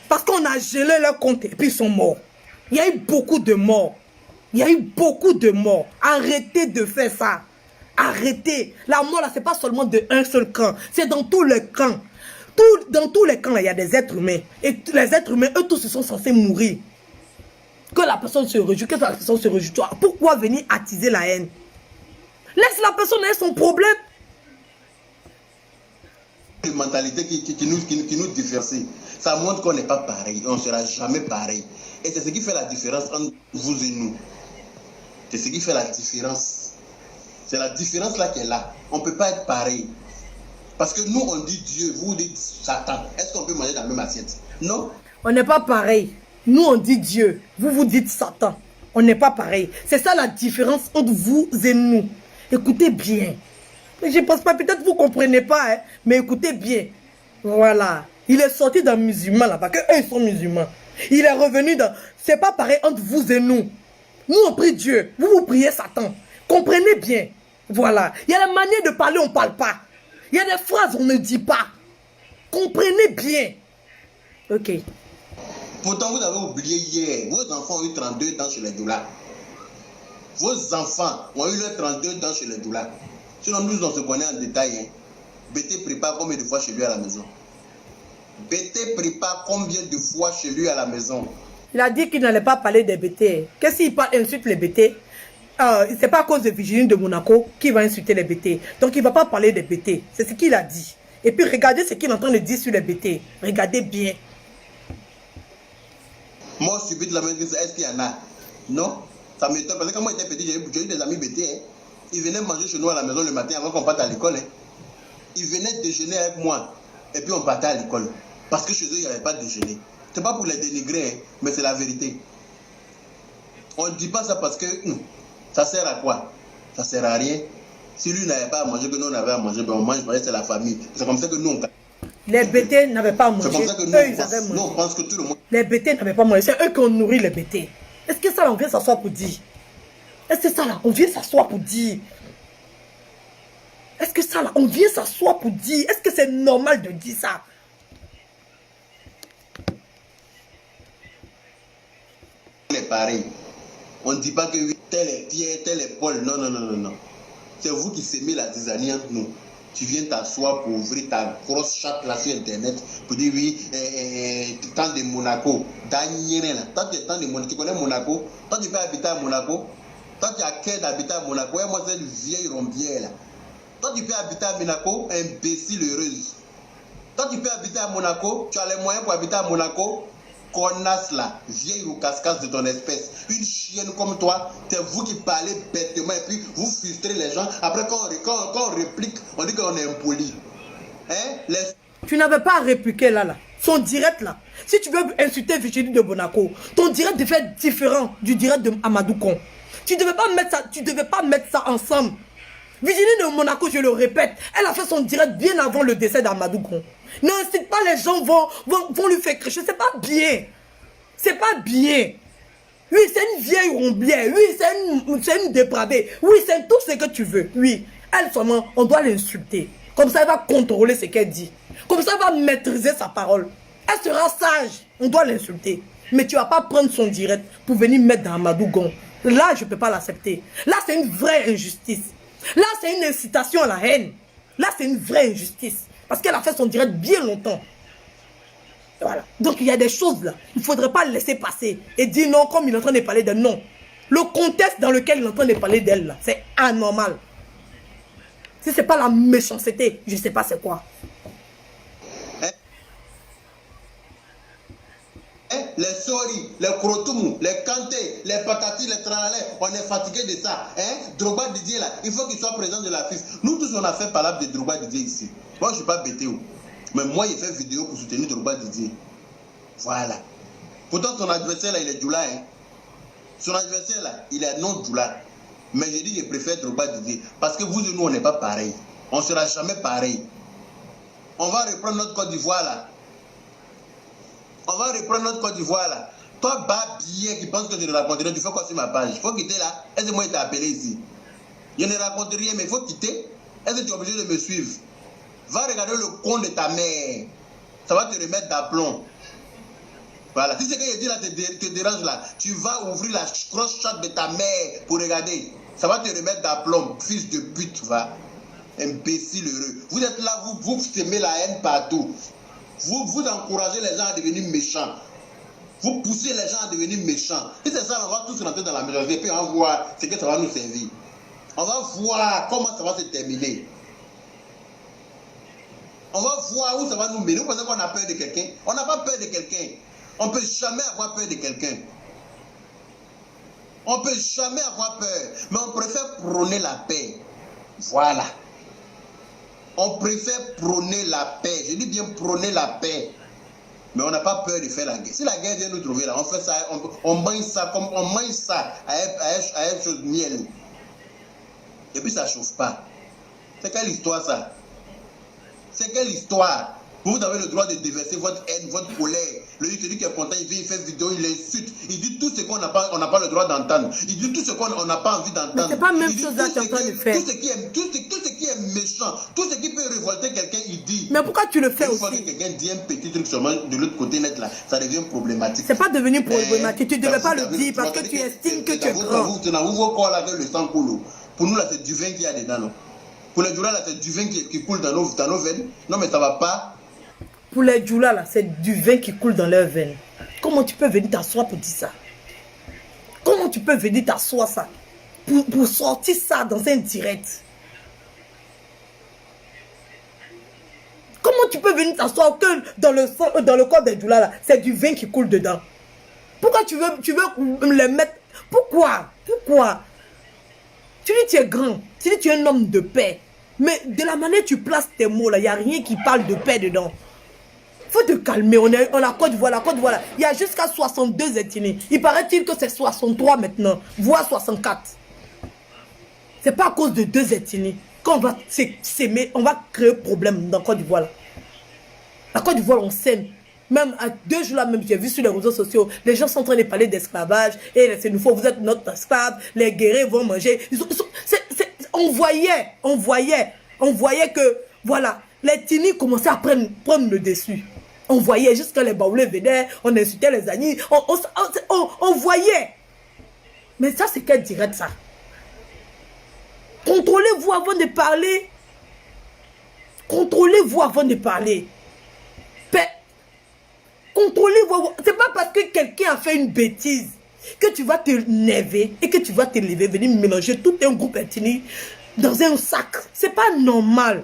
Parce qu'on a gelé leur compte et puis ils sont morts. Il y a eu beaucoup de morts. Il y a eu beaucoup de morts. Arrêtez de faire ça. Arrêtez. La mort là, c'est pas seulement de un seul camp. C'est dans tous les camps. Dans tous les camps là, il y a des êtres humains. Et les êtres humains, eux tous, ils sont censés mourir. Que la personne se réjouit, que la personne se réjouit. Pourquoi venir attiser la haine? Laisse la personne avec son problème. Une mentalité qui nous différencie. Ça montre qu'on n'est pas pareil. On ne sera jamais pareil. Et c'est ce qui fait la différence entre vous et nous. C'est ce qui fait la différence. C'est la différence là qui est là. On ne peut pas être pareil. Parce que nous, on dit Dieu, vous dites Satan. Est-ce qu'on peut manger dans la même assiette? Non. On n'est pas pareil. Nous, on dit Dieu. Vous dites Satan. On n'est pas pareil. C'est ça la différence entre vous et nous. Écoutez bien. Je ne pense pas, peut-être vous ne comprenez pas, hein, mais écoutez bien. Voilà. Il est sorti d'un musulman là-bas, que eux ils sont musulmans. Il est revenu dans... C'est pas pareil entre vous et nous. Nous, on prie Dieu. Vous priez Satan. Comprenez bien. Voilà. Il y a la manière de parler, on ne parle pas. Il y a des phrases, on ne dit pas. Comprenez bien. Ok. Pourtant, vous avez oublié hier, vos enfants ont eu 32 ans chez les doulas. Vos enfants ont eu leurs 32 ans chez les doulas. Sinon, nous, on se connaît en détail. Hein. BT prépare combien de fois chez lui à la maison? BT prépare combien de fois chez lui à la maison? Il a dit qu'il n'allait pas parler des BT. Qu'est-ce qu'il insulte les BT? C'est pas à cause de Virginie de Monaco qu'il va insulter les BT. Donc il ne va pas parler des BT. C'est ce qu'il a dit. Et puis regardez ce qu'il est en train de dire sur les BT. Regardez bien. Moi, je suis de la même chose. Est-ce qu'il y en a? Non. Ça m'étonne parce que quand moi j'étais petit, j'ai eu des amis BT. Hein. Ils venaient manger chez nous à la maison le matin avant qu'on parte à l'école. Hein. Ils venaient déjeuner avec moi. Et puis on partait à l'école. Parce que chez eux, il n'y avait pas de déjeuner. C'est pas pour les dénigrer, hein, mais c'est la vérité. On ne dit pas ça parce que ça sert à quoi? Ça sert à rien. Si lui n'avait pas à manger, que nous on avait à manger, ben on mange, c'est la famille. C'est comme ça que nous on... Les BT n'avaient pas à manger. C'est comme ça que nous, ils avaient mangé. Nous on pense que tout le monde... Les BT n'avaient pas mangé. C'est eux qui ont nourri les BT. Est-ce que ça là, on vient s'asseoir pour dire? Est-ce que ça là, on vient s'asseoir pour dire? Est-ce que ça là, on vient s'asseoir pour dire? Est-ce que c'est normal de dire ça? On est pareil. On ne dit pas que oui, tel est Pierre, tel est Paul. Non, non, non, non, non. C'est vous qui s'aimez la tisanie entre nous. Tu viens t'asseoir pour ouvrir ta grosse chatte là sur Internet pour dire oui, temps de Monaco. Toi, tu es temps de Monaco. Tu connais Monaco? Toi, tu peux habiter à Monaco? Toi, tu as cœur d'habiter à Monaco. Et moi, c'est une vieille rombière là. Toi, tu peux habiter à Monaco, imbécile heureuse. Toi, tu peux habiter à Monaco. Tu as les moyens pour habiter à Monaco. Connasse là, vieille ou casse-casse de ton espèce, une chienne comme toi, c'est vous qui parlez bêtement et puis vous frustrez les gens. Après, quand on réplique, on dit qu'on est impoli. Hein? Tu n'avais pas à répliquer là. Son direct là. Si tu veux insulter Virginie de Monaco, ton direct devait être différent du direct de Amadou Kon. Tu devais pas mettre ça ensemble. Virginie de Monaco, je le répète, elle a fait son direct bien avant le décès d'Amadou Kon. N'incite pas, les gens vont lui faire crécher. C'est pas bien. C'est pas bien. Oui, c'est une vieille rombière. Oui, c'est une dépravée. Oui, c'est tout ce que tu veux. Oui, elle seulement, on doit l'insulter. Comme ça, elle va contrôler ce qu'elle dit. Comme ça, elle va maîtriser sa parole. Elle sera sage. On doit l'insulter. Mais tu vas pas prendre son direct pour venir mettre dans Amadou Gon. Là, je ne peux pas l'accepter. Là, c'est une vraie injustice. Là, c'est une incitation à la haine. Là, c'est une vraie injustice. Parce qu'elle a fait son direct bien longtemps. Voilà. Donc, il y a des choses là. Il ne faudrait pas le laisser passer. Et dire non comme il est en train de parler d'elle. Non. Le contexte dans lequel il est en train de parler d'elle là, c'est anormal. Si ce n'est pas la méchanceté, je ne sais pas c'est quoi. Les Sori, les Krotoumou, les Kanté, les Patati, les Tranalais, on est fatigué de ça. Hein? Drogba Didier là, il faut qu'il soit président de la FIFA. Nous tous on a fait parler de Drogba Didier ici. Moi je ne suis pas bêté. Mais moi il fait vidéo pour soutenir Drogba Didier. Voilà. Pourtant son adversaire là il est Djoula. Hein? Son adversaire là il est non Djoula. Mais je dis je préfère Drogba Didier. Parce que vous et nous on n'est pas pareil. On ne sera jamais pareil. On va reprendre notre Côte d'Ivoire là. On va reprendre notre Côte d'Ivoire là. Toi, Babien qui pense que je ne raconterai, tu fais quoi sur ma page? Il faut quitter là. Est-ce que moi, il t'a appelé ici? Je ne raconte rien, mais il faut quitter. Est-ce que tu es obligé de me suivre? Va regarder le compte de ta mère. Ça va te remettre d'aplomb. Voilà. Si ce que je dis là te dérange là, tu vas ouvrir la grosse chatte de ta mère pour regarder. Ça va te remettre d'aplomb. Fils de pute, va. Imbécile heureux. Vous êtes là, vous semez la haine partout. Vous encouragez les gens à devenir méchants. Vous poussez les gens à devenir méchants. Si c'est ça, on va tous rentrer dans la maison. Et puis on va voir ce que ça va nous servir. On va voir comment ça va se terminer. On va voir où ça va nous mener. Vous pensez qu'on a peur de quelqu'un? On n'a pas peur de quelqu'un. On ne peut jamais avoir peur de quelqu'un. On ne peut jamais avoir peur. Mais on préfère prôner la paix. Voilà. On préfère prôner la paix. Je dis bien prôner la paix. Mais on n'a pas peur de faire la guerre. Si la guerre vient nous trouver là, on fait ça, on mange ça comme on mange ça à une chose miel. Et puis ça ne chauffe pas. C'est quelle histoire ça? C'est quelle histoire? Vous avez le droit de déverser votre haine, votre colère. Celui qui est content, il vient, il fait vidéo, il insulte. Il dit tout ce qu'on n'a pas, on n'a pas le droit d'entendre. Il dit tout ce qu'on n'a pas envie d'entendre. Mais c'est pas la même chose là que tu es en train de faire. Tout ce qui est méchant, tout ce qui peut révolter quelqu'un, il dit. Mais pourquoi tu le fais aussi? Une fois que quelqu'un dit un petit truc seulement de l'autre côté net là, ça devient problématique. C'est pas devenu problématique. Tu ne devais pas le dire parce que tu estimes que tu es grand. Vous corps là avec le sang coule. Pour nous là, c'est du vin qu'il y a dedans. Non? Pour les Djoula là, c'est du vin qui coule dans nos veines. Non mais ça va pas. Pour les Djoula là, c'est du vin qui coule dans leurs veines. Comment tu peux venir t'asseoir pour dire ça? Comment tu peux venir t'asseoir ça? Pour sortir ça dans un direct? Comment tu peux venir t'asseoir que dans le corps des Djoula là, c'est du vin qui coule dedans? Pourquoi tu veux les mettre? Pourquoi? Tu dis tu es grand, tu dis tu es un homme de paix. Mais de la manière tu places tes mots là, il n'y a rien qui parle de paix dedans. Faut te calmer, on a Côte d'Ivoire, la Côte d'Ivoire. Il y a jusqu'à 62 ethnies. Il paraît-il que c'est 63 maintenant, voire 64. C'est pas à cause de 2 ethnies qu'on va s'aimer, on va créer problème dans Côte d'Ivoire. La Côte d'Ivoire, on s'aime. Même à 2 jours là, même j'ai vu sur les réseaux sociaux, les gens sont en train de parler d'esclavage. Et c'est une fois, vous êtes notre esclave, les guerriers vont manger. On voyait que, voilà, les Tini commençaient à prendre le dessus. On voyait jusqu'à les Baoulés venaient, on insultait les Agnis, on voyait. Mais ça, c'est quel direct ça? Contrôlez-vous avant de parler. Contrôlez-vous avant de parler. Contrôlez-vous. C'est pas parce que quelqu'un a fait une bêtise que tu vas te lever et que tu vas te lever, venir mélanger tout un groupe ethnique dans un sac. C'est pas normal.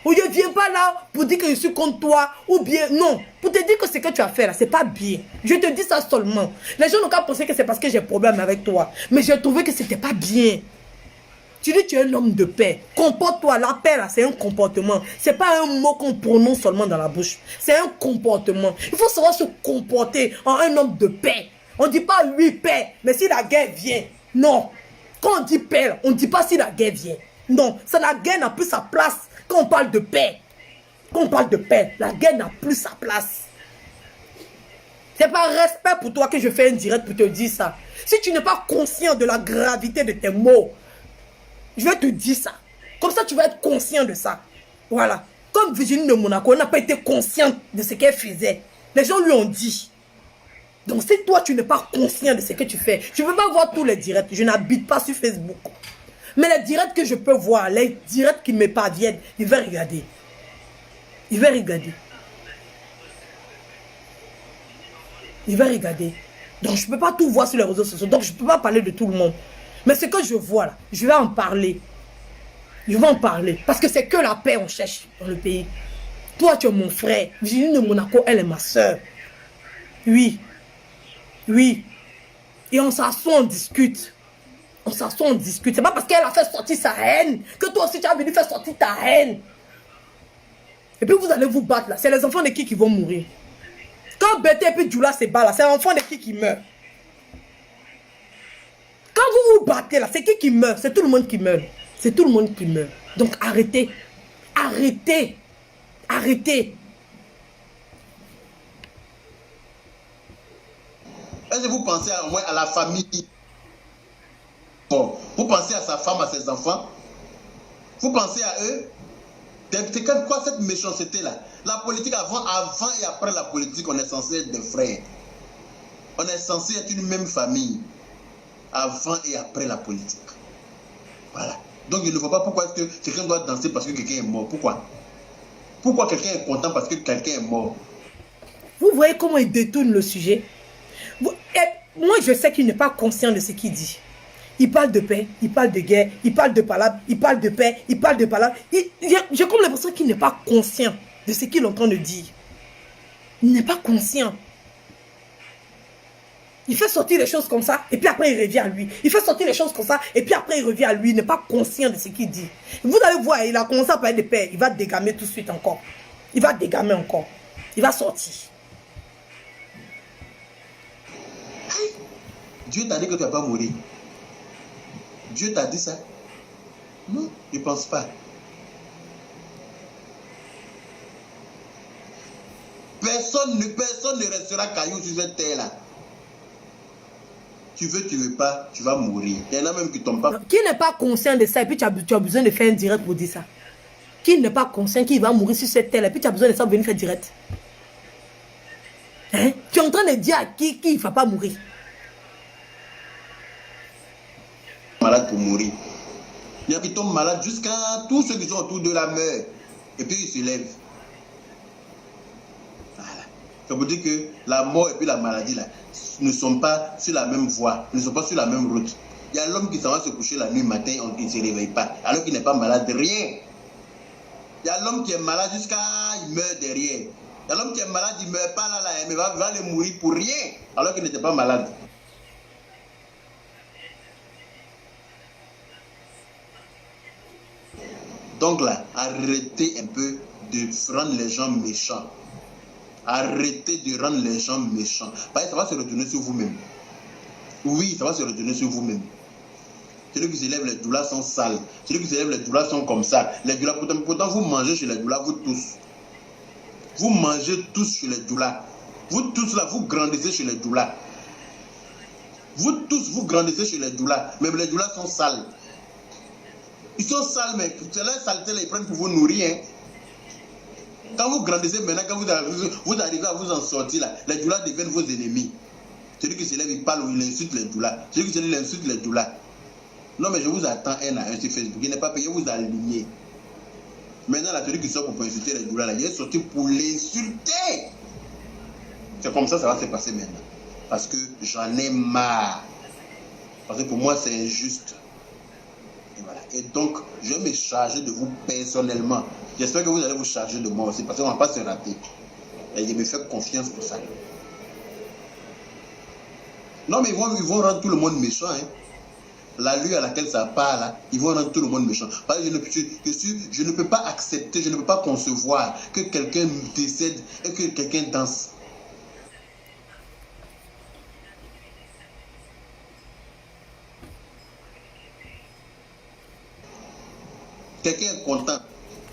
Ou je viens pas là pour dire que je suis contre toi, ou bien non, pour te dire que ce que tu as fait là, c'est pas bien. Je te dis ça seulement. Les gens n'ont qu'à penser que c'est parce que j'ai problème avec toi. Mais j'ai trouvé que c'était pas bien. Tu dis tu es un homme de paix. Comporte-toi. La paix là, c'est un comportement. C'est pas un mot qu'on prononce seulement dans la bouche. C'est un comportement. Il faut savoir se comporter en un homme de paix. On ne dit pas oui paix, mais si la guerre vient, non. Quand on dit paix, on ne dit pas si la guerre vient. Non, ça, la guerre n'a plus sa place quand on parle de paix. Quand on parle de paix, la guerre n'a plus sa place. C'est par respect pour toi que je fais un direct pour te dire ça. Si tu n'es pas conscient de la gravité de tes mots, je vais te dire ça. Comme ça, tu vas être conscient de ça. Voilà. Comme Virginie de Monaco, elle n'a pas été consciente de ce qu'elle faisait. Les gens lui ont dit. Donc, si toi, tu n'es pas conscient de ce que tu fais, je ne peux pas voir tous les directs. Je n'habite pas sur Facebook. Mais les directs que je peux voir, les directs qui me parviennent, je vais regarder. Je vais regarder. Je vais regarder. Donc, je ne peux pas tout voir sur les réseaux sociaux. Donc, je ne peux pas parler de tout le monde. Mais ce que je vois là, je vais en parler. Je vais en parler. Parce que c'est que la paix on cherche dans le pays. Toi, tu es mon frère. Virginie de Monaco, elle est ma soeur. Oui. Oui. Et on s'assoit, on discute. On s'assoit, on discute. C'est pas parce qu'elle a fait sortir sa haine que toi aussi tu as venu faire sortir ta haine. Et puis vous allez vous battre là. C'est les enfants de qui vont mourir. Quand Bété et puis Djoula se bat là, c'est l'enfant de qui meurt. Quand vous vous battez là, c'est qui meurt? C'est tout le monde qui meurt. C'est tout le monde qui meurt. Donc arrêtez. Arrêtez. Arrêtez. Est-ce que vous pensez au moins à la famille? Bon, vous pensez à sa femme, à ses enfants? Vous pensez à eux? C'est quoi cette méchanceté là? La politique avant et après la politique, on est censé être des frères. On est censé être une même famille. Avant et après la politique. Voilà. Donc il ne faut pas pourquoi est-ce que quelqu'un doit danser parce que quelqu'un est mort. Pourquoi? Pourquoi quelqu'un est content parce que quelqu'un est mort? Vous voyez comment il détourne le sujet? Moi, je sais qu'il n'est pas conscient de ce qu'il dit. Il parle de paix, il parle de guerre, il parle de palabre, il parle de paix, il parle de palabre. J'ai comme l'impression qu'il n'est pas conscient de ce qu'il est en train de dire. Il n'est pas conscient. Il fait sortir les choses comme ça, et puis après il revient à lui. Il fait sortir les choses comme ça, et puis après il revient à lui. Il n'est pas conscient de ce qu'il dit. Vous allez voir, il a commencé à parler de paix. Il va dégamer tout de suite encore. Il va dégamer encore. Il va sortir. Dieu t'a dit que tu ne vas pas mourir. Dieu t'a dit ça? Non, je ne pense pas. Personne ne restera caillou sur cette terre-là. Tu veux pas, tu vas mourir. Il y en a même qui tombent pas. Qui n'est pas conscient de ça et puis tu as besoin de faire un direct pour dire ça? Qui n'est pas conscient qu'il va mourir sur cette terre et puis tu as besoin de ça pour venir faire direct? Hein? Tu es en train de dire à qui il ne va pas mourir? Malade pour mourir. Il y a qui tombent malades jusqu'à tous ceux qui sont autour de la meurent. Et puis ils se lèvent. Voilà. Ça veut dire que la mort et puis la maladie là ne sont pas sur la même voie, ne sont pas sur la même route. Il y a l'homme qui s'en va se coucher la nuit matin, il ne se réveille pas, alors qu'il n'est pas malade de rien. Il y a l'homme qui est malade jusqu'à il meurt derrière. Il y a l'homme qui est malade, il ne meurt pas là, mais va aller mourir pour rien, alors qu'il n'était pas malade. Donc là, arrêtez un peu de rendre les gens méchants. Arrêtez de rendre les gens méchants. Parce que ça va se retourner sur vous-même. Oui, ça va se retourner sur vous-même. Celui qui se lève, les doulas sont sales. Celui qui se lève, les doulas sont comme ça. Les doulas, pourtant, vous mangez chez les doulas, vous tous. Vous mangez tous chez les doulas. Vous tous là, vous grandissez chez les doulas. Vous tous, vous grandissez chez les doulas. Même les doulas sont sales. Ils sont sales, mais c'est leur saleté, là, ils prennent pour vous nourrir. Hein. Quand vous grandissez maintenant, quand vous arrivez à vous en sortir, là, les doulas deviennent vos ennemis. Celui qui se lève, il parle ou il insulte les doulas. Celui qui se lève, il insulte les doulas. Non, mais je vous attends un à un sur Facebook. Il n'est pas payé, vous aligner. Maintenant, là, celui qui sort pour insulter les doulas, là, il est sorti pour l'insulter. C'est comme ça va se passer maintenant. Parce que j'en ai marre. Parce que pour moi, c'est injuste. Et voilà. Et donc, je vais me charger de vous personnellement. J'espère que vous allez vous charger de moi aussi, parce qu'on ne va pas se rater. Et je me fais confiance pour ça. Non, mais ils vont rendre tout le monde méchant. Hein. La lue à laquelle ça part, là, ils vont rendre tout le monde méchant. Parce que je ne peux pas accepter, je ne peux pas concevoir que quelqu'un décède et que quelqu'un danse. Quelqu'un est content.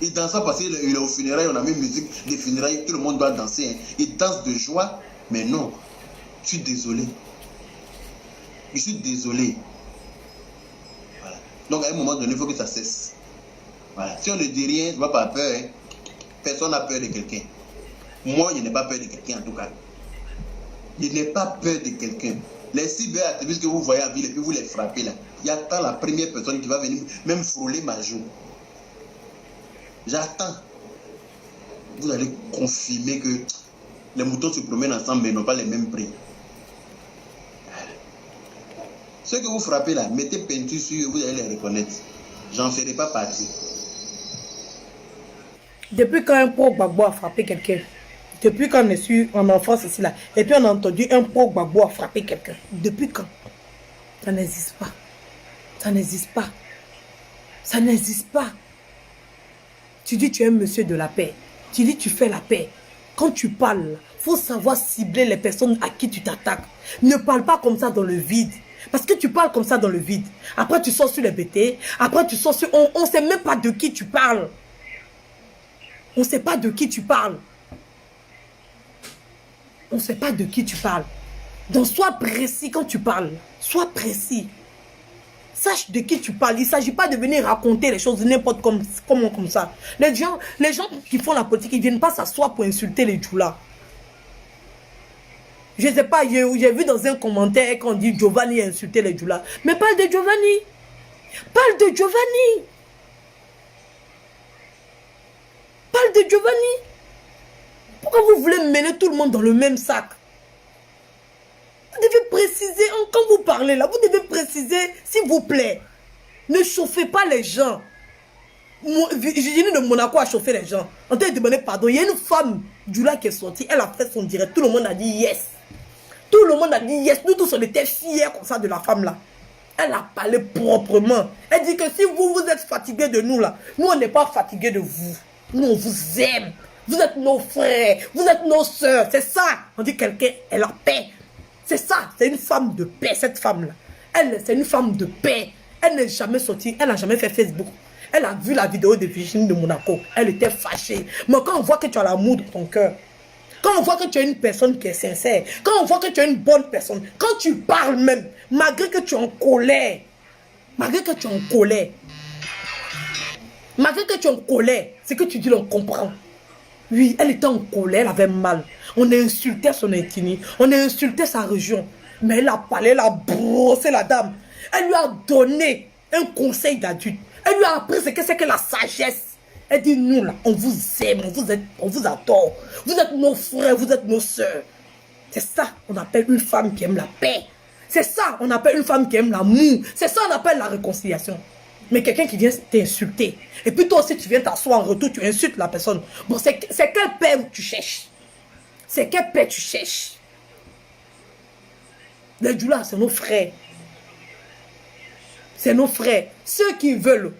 Il danse parce qu'il est au funérailles, on a mis musique des funérailles, tout le monde doit danser. Hein. Il danse de joie, mais non. Je suis désolé. Je suis désolé. Voilà. Donc à un moment donné, il faut que ça cesse. Voilà. Si on ne dit rien, tu ne vas pas avoir peur. Hein. Personne n'a peur de quelqu'un. Moi, je n'ai pas peur de quelqu'un en tout cas. Je n'ai pas peur de quelqu'un. Les cyberactivistes que vous voyez en ville et puis vous les frappez là, il y a tant la première personne qui va venir même frôler ma joue. J'attends. Vous allez confirmer que les moutons se promènent ensemble mais n'ont pas les mêmes prix. Ceux que vous frappez là, mettez peinture sur eux, vous allez les reconnaître. J'en ferai pas partie. Depuis quand un pauvre Gbagbo a frappé quelqu'un? Depuis quand on est en enfance ici là, et puis on a entendu un pauvre Gbagbo a frappé quelqu'un? Depuis quand? Ça n'existe pas. Ça n'existe pas. Ça n'existe pas. Tu dis tu es un monsieur de la paix. Tu dis tu fais la paix. Quand tu parles, il faut savoir cibler les personnes à qui tu t'attaques. Ne parle pas comme ça dans le vide. Parce que tu parles comme ça dans le vide. Après tu sors sur les BT. Après tu sors sur... On ne sait même pas de qui tu parles. On ne sait pas de qui tu parles. On ne sait pas de qui tu parles. Donc sois précis quand tu parles. Sois précis. Sache de qui tu parles. Il ne s'agit pas de venir raconter les choses n'importe comment comme ça. Les gens qui font la politique, ils ne viennent pas s'asseoir pour insulter les Djoula. Je ne sais pas, j'ai vu dans un commentaire qu'on dit Giovanni a insulté les Djoula. Mais parle de Giovanni. Parle de Giovanni. Parle de Giovanni. Pourquoi vous voulez mêler tout le monde dans le même sac? Vous devez préciser, quand vous parlez là, vous devez préciser, s'il vous plaît. Ne chauffez pas les gens. Virginie de Monaco a chauffé les gens. En train de demander pardon. Il y a une femme Djoula qui est sortie, elle a fait son direct. Tout le monde a dit yes. Tout le monde a dit yes. Nous tous on était fiers comme ça de la femme là. Elle a parlé proprement. Elle dit que si vous êtes fatigués de nous là, nous on n'est pas fatigués de vous. Nous on vous aime. Vous êtes nos frères, vous êtes nos soeurs. C'est ça. On dit quelqu'un, elle a paix. C'est ça. C'est une femme de paix, cette femme-là. Elle, c'est une femme de paix. Elle n'est jamais sortie. Elle n'a jamais fait Facebook. Elle a vu la vidéo de Virginie de Monaco. Elle était fâchée. Mais quand on voit que tu as l'amour dans ton cœur, Quand on voit que tu es une personne qui est sincère, quand on voit que tu es une bonne personne, quand tu parles même, malgré que tu es en colère, malgré que tu es en colère, malgré que tu es en colère, ce que tu dis, on comprend. Oui, elle était en colère, elle avait mal. On a insulté son ethnie, on a insulté sa région. Mais elle a parlé, elle a brossé la dame. Elle lui a donné un conseil d'adulte. Elle lui a appris ce que c'est que la sagesse. Elle dit, nous là, on vous aime, on vous adore. Vous êtes nos frères, vous êtes nos soeurs. C'est ça qu'on appelle une femme qui aime la paix. C'est ça qu'on appelle une femme qui aime l'amour. C'est ça qu'on appelle la réconciliation. Mais quelqu'un qui vient t'insulter, et puis toi aussi tu viens t'asseoir en retour, tu insultes la personne. Bon, c'est quelle paix tu cherches? C'est quelle paix tu cherches? Les Djoula, c'est nos frères. C'est nos frères. Ceux qui veulent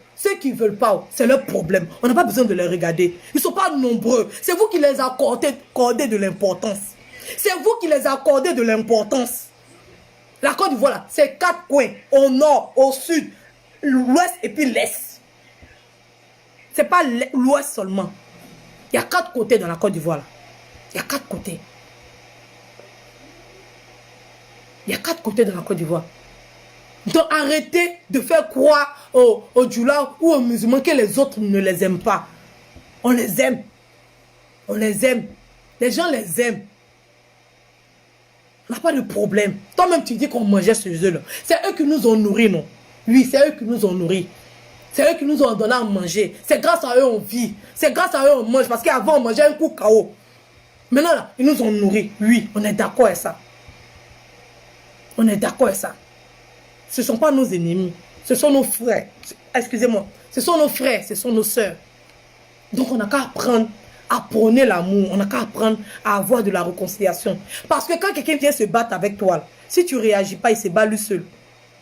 pas, c'est leur problème. On n'a pas besoin de les regarder. Ils ne sont pas nombreux. C'est vous qui les accordez de l'importance. C'est vous qui les accordez de l'importance. La Côte d'Ivoire, là, c'est 4 coins. Au nord, au sud, l'ouest et puis l'est. Ce n'est pas l'ouest seulement. Il y a 4 côtés dans la Côte d'Ivoire. Il y a 4 côtés. Il y a 4 côtés dans la Côte d'Ivoire. Donc arrêtez de faire croire aux Djoula ou aux musulmans que les autres ne les aiment pas. On les aime. On les aime. Les gens les aiment. On n'a pas de problème. Toi-même, tu dis qu'on mangeait ce jeu-là. C'est eux qui nous ont nourris, non? Oui, c'est eux qui nous ont nourris. C'est eux qui nous ont donné à manger. C'est grâce à eux on vit. C'est grâce à eux on mange. Parce qu'avant, on mangeait un coup KO. Maintenant, là, ils nous ont nourris. Oui, on est d'accord avec ça. On est d'accord avec ça. Ce ne sont pas nos ennemis. Ce sont nos frères. Excusez-moi. Ce sont nos frères, ce sont nos sœurs. Donc, on n'a qu'à apprendre à prôner l'amour. On n'a qu'à apprendre à avoir de la réconciliation. Parce que quand quelqu'un vient se battre avec toi, si tu ne réagis pas, il se bat lui seul.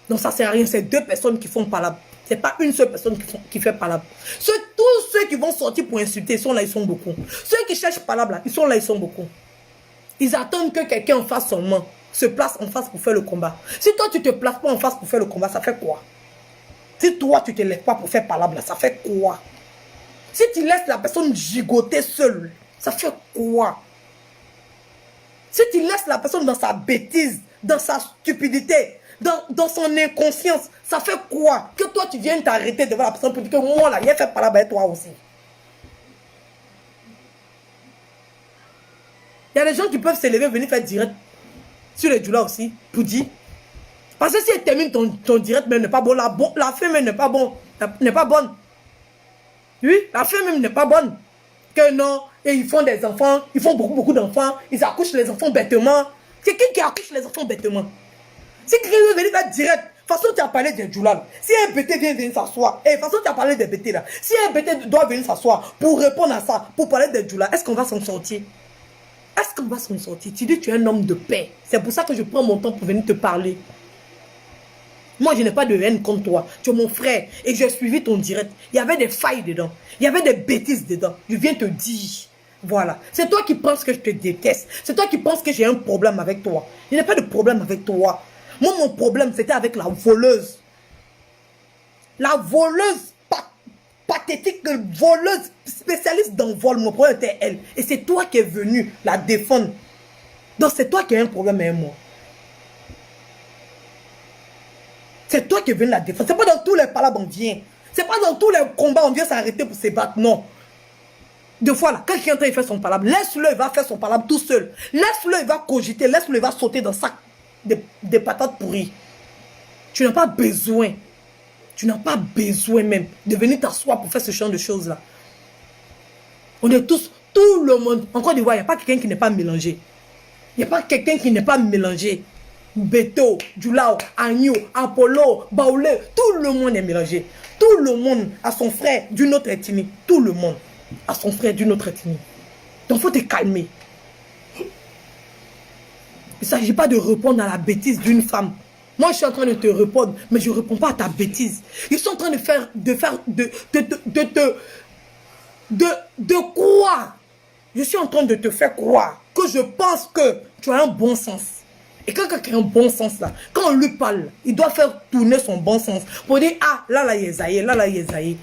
Donc, ça ne sert à rien. C'est 2 personnes qui font palabre. Ce n'est pas une seule personne qui fait palabre. Tous ceux qui vont sortir pour insulter, ils sont là, ils sont beaucoup. Ceux qui cherchent palabre, là, ils sont là, ils sont beaucoup. Ils attendent que quelqu'un en face seulement se place en face pour faire le combat. Si toi, tu ne te places pas en face pour faire le combat, ça fait quoi? Si toi, tu ne te lèves pas pour faire palabre, ça fait quoi? Si tu laisses la personne gigoter seule, ça fait quoi? Si tu laisses la personne dans sa bêtise, dans sa stupidité, dans son inconscience, ça fait quoi? Que toi, tu viennes t'arrêter devant la personne pour dire que moi, là, j'ai fait palabre avec toi aussi. Il y a des gens qui peuvent se lever, venir faire direct sur les Djoula aussi, pour dire. Parce que si elle termine ton direct, mais n'est pas bon, la fin même n'est pas bon, n'est pas bonne. Oui, la fin même n'est pas bonne. Que non, et ils font des enfants, ils font beaucoup d'enfants, ils accouchent les enfants bêtement. C'est qui accouche les enfants bêtement? Si quelqu'un veut venir faire direct, de toute façon tu as parlé des Djoula. Si un BT vient venir s'asseoir, et de toute façon tu as parlé des BT là. Si un BT doit venir s'asseoir pour répondre à ça, pour parler des Djoula, est-ce qu'on va s'en sortir? Est-ce qu'on va s'en sortir? Tu dis que tu es un homme de paix. C'est pour ça que je prends mon temps pour venir te parler. Moi, je n'ai pas de haine contre toi. Tu es mon frère. Et j'ai suivi ton direct. Il y avait des failles dedans. Il y avait des bêtises dedans. Je viens te dire. Voilà. C'est toi qui penses que je te déteste. C'est toi qui penses que j'ai un problème avec toi. Je n'ai pas de problème avec toi. Moi, mon problème, c'était avec la voleuse. La voleuse pathétique, voleuse spécialiste dans le vol. Mon problème était elle. Et c'est toi qui es venu la défendre. Donc, c'est toi qui as un problème avec moi. C'est toi qui es venu la défendre. C'est pas dans tous les palabres on vient. C'est pas dans tous les combats on vient s'arrêter pour se battre. Non. Deux fois là, quand quelqu'un est en train de faire son palabre, laisse-le, il va faire son palabre tout seul. Laisse-le, il va cogiter. Laisse-le, il va sauter dans le sac des patates pourries. Tu n'as pas besoin. Tu n'as pas besoin même de venir t'asseoir pour faire ce genre de choses là. On est tous, tout le monde. En Côte d'Ivoire, il n'y a pas quelqu'un qui n'est pas mélangé. Il n'y a pas quelqu'un qui n'est pas mélangé. Beto, Djoula, Agneau, Apollo, Baoulé, tout le monde est mélangé. Tout le monde a son frère d'une autre ethnie. Tout le monde a son frère d'une autre ethnie. Donc il faut te calmer. Il ne s'agit pas de répondre à la bêtise d'une femme. Moi je suis en train de te répondre, mais je ne réponds pas à ta bêtise. Ils sont en train de croire. Je suis en train de te faire croire que je pense que tu as un bon sens. Et quand quelqu'un a un bon sens là, quand on lui parle, il doit faire tourner son bon sens pour dire ah là là Yezaïe, là là Yezaïe.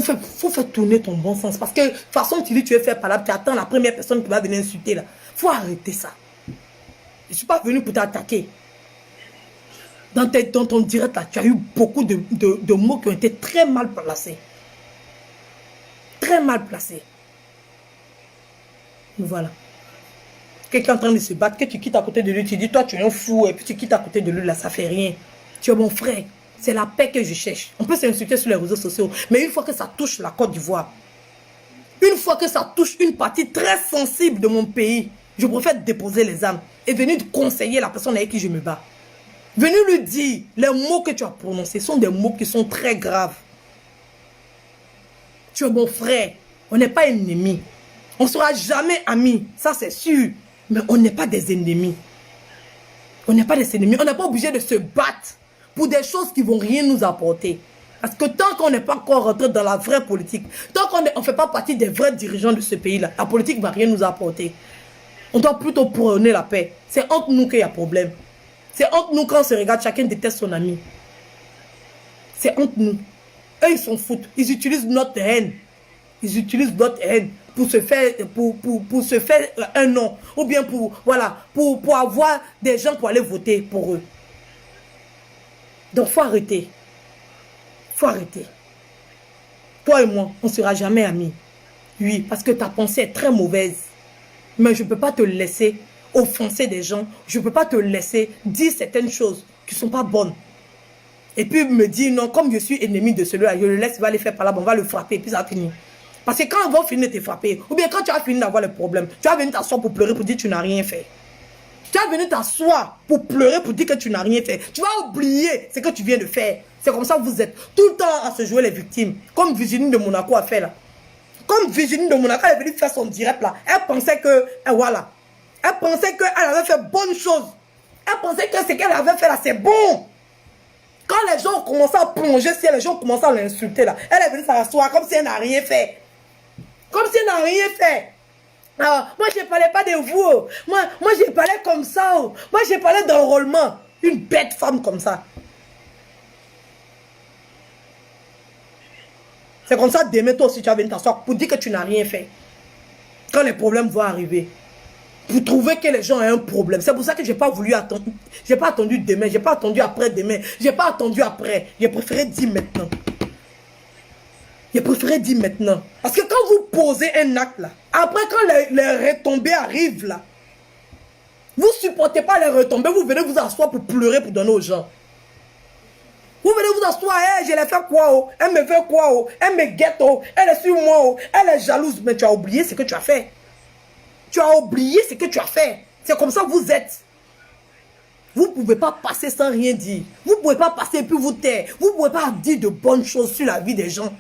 Faut faire tourner ton bon sens. Parce que de toute façon, tu dis tu veux faire par là, tu attends la première personne qui va venir insulter là. Faut arrêter ça. Je ne suis pas venu pour t'attaquer. Dans ton direct là, tu as eu beaucoup de mots qui ont été très mal placés. Très mal placés. Voilà. Quelqu'un est en train de se battre, que tu quittes à côté de lui, tu dis toi tu es un fou, et puis tu quittes à côté de lui, là ça fait rien. Tu es mon frère. C'est la paix que je cherche. On peut s'insulter sur les réseaux sociaux, mais une fois que ça touche la Côte d'Ivoire, une fois que ça touche une partie très sensible de mon pays, je préfère déposer les armes et venir conseiller la personne avec qui je me bats. Venir lui dire, les mots que tu as prononcés sont des mots qui sont très graves. Tu es mon frère, on n'est pas ennemis. On ne sera jamais amis, ça c'est sûr. Mais on n'est pas des ennemis. On n'est pas des ennemis. On n'est pas obligé de se battre pour des choses qui ne vont rien nous apporter. Parce que tant qu'on n'est pas encore rentré dans la vraie politique, tant qu'on ne fait pas partie des vrais dirigeants de ce pays-là, la politique ne va rien nous apporter. On doit plutôt prôner la paix. C'est entre nous qu'il y a problème. C'est entre nous quand on se regarde, chacun déteste son ami. C'est entre nous. Eux, ils s'en foutent. Ils utilisent notre haine. Ils utilisent notre haine pour se faire, pour se faire un nom. Ou bien pour, voilà, pour avoir des gens pour aller voter pour eux. Donc, il faut arrêter. Il faut arrêter. Toi et moi, on ne sera jamais amis. Oui, parce que ta pensée est très mauvaise. Mais je ne peux pas te laisser offenser des gens. Je ne peux pas te laisser dire certaines choses qui ne sont pas bonnes. Et puis me dire non, comme je suis ennemi de celui-là, je le laisse, il va aller faire par là, on va le frapper, et puis ça va finir. Parce que quand ils vont finir de te frapper, ou bien quand tu as fini d'avoir le problème, tu vas venir t'asseoir pour pleurer, pour dire que tu n'as rien fait. Tu vas venir t'asseoir pour pleurer, pour dire que tu n'as rien fait. Tu vas oublier ce que tu viens de faire. C'est comme ça que vous êtes tout le temps à se jouer les victimes. Comme Virginie de Monaco a fait là. Comme Virginie de Monaco, elle est venue faire son direct là. Elle pensait que, voilà. Elle pensait qu'elle avait fait bonne chose. Elle pensait que ce qu'elle avait fait là, c'est bon. Quand les gens ont commencé à plonger, si les gens ont commencé à l'insulter là, elle est venue s'asseoir comme si elle n'a rien fait. Comme si elle n'a rien fait. Alors, moi, je ne parlais pas de vous. Moi je parlais comme ça. Moi, je parlais d'enrôlement. Une bête femme comme ça. C'est comme ça, demain, toi aussi, tu vas venir t'asseoir pour dire que tu n'as rien fait. Quand les problèmes vont arriver. Pour trouver que les gens ont un problème. C'est pour ça que je n'ai pas voulu attendre. Je n'ai pas attendu demain. Je n'ai pas attendu après-demain. Je n'ai pas attendu après. J'ai préféré dire maintenant. J'ai préféré dire maintenant. Parce que quand vous posez un acte là, après quand les retombées arrivent là, vous ne supportez pas les retombées, vous venez vous asseoir pour pleurer pour donner aux gens. Vous venez vous asseoir, hey, je l'ai fait quoi, oh? Elle me fait quoi, oh? Elle me guette, oh? Elle est sur moi, oh? Elle est jalouse. Mais tu as oublié ce que tu as fait. Tu as oublié ce que tu as fait. C'est comme ça que vous êtes. Vous ne pouvez pas passer sans rien dire. Vous ne pouvez pas passer et puis vous taire. Vous ne pouvez pas dire de bonnes choses sur la vie des gens.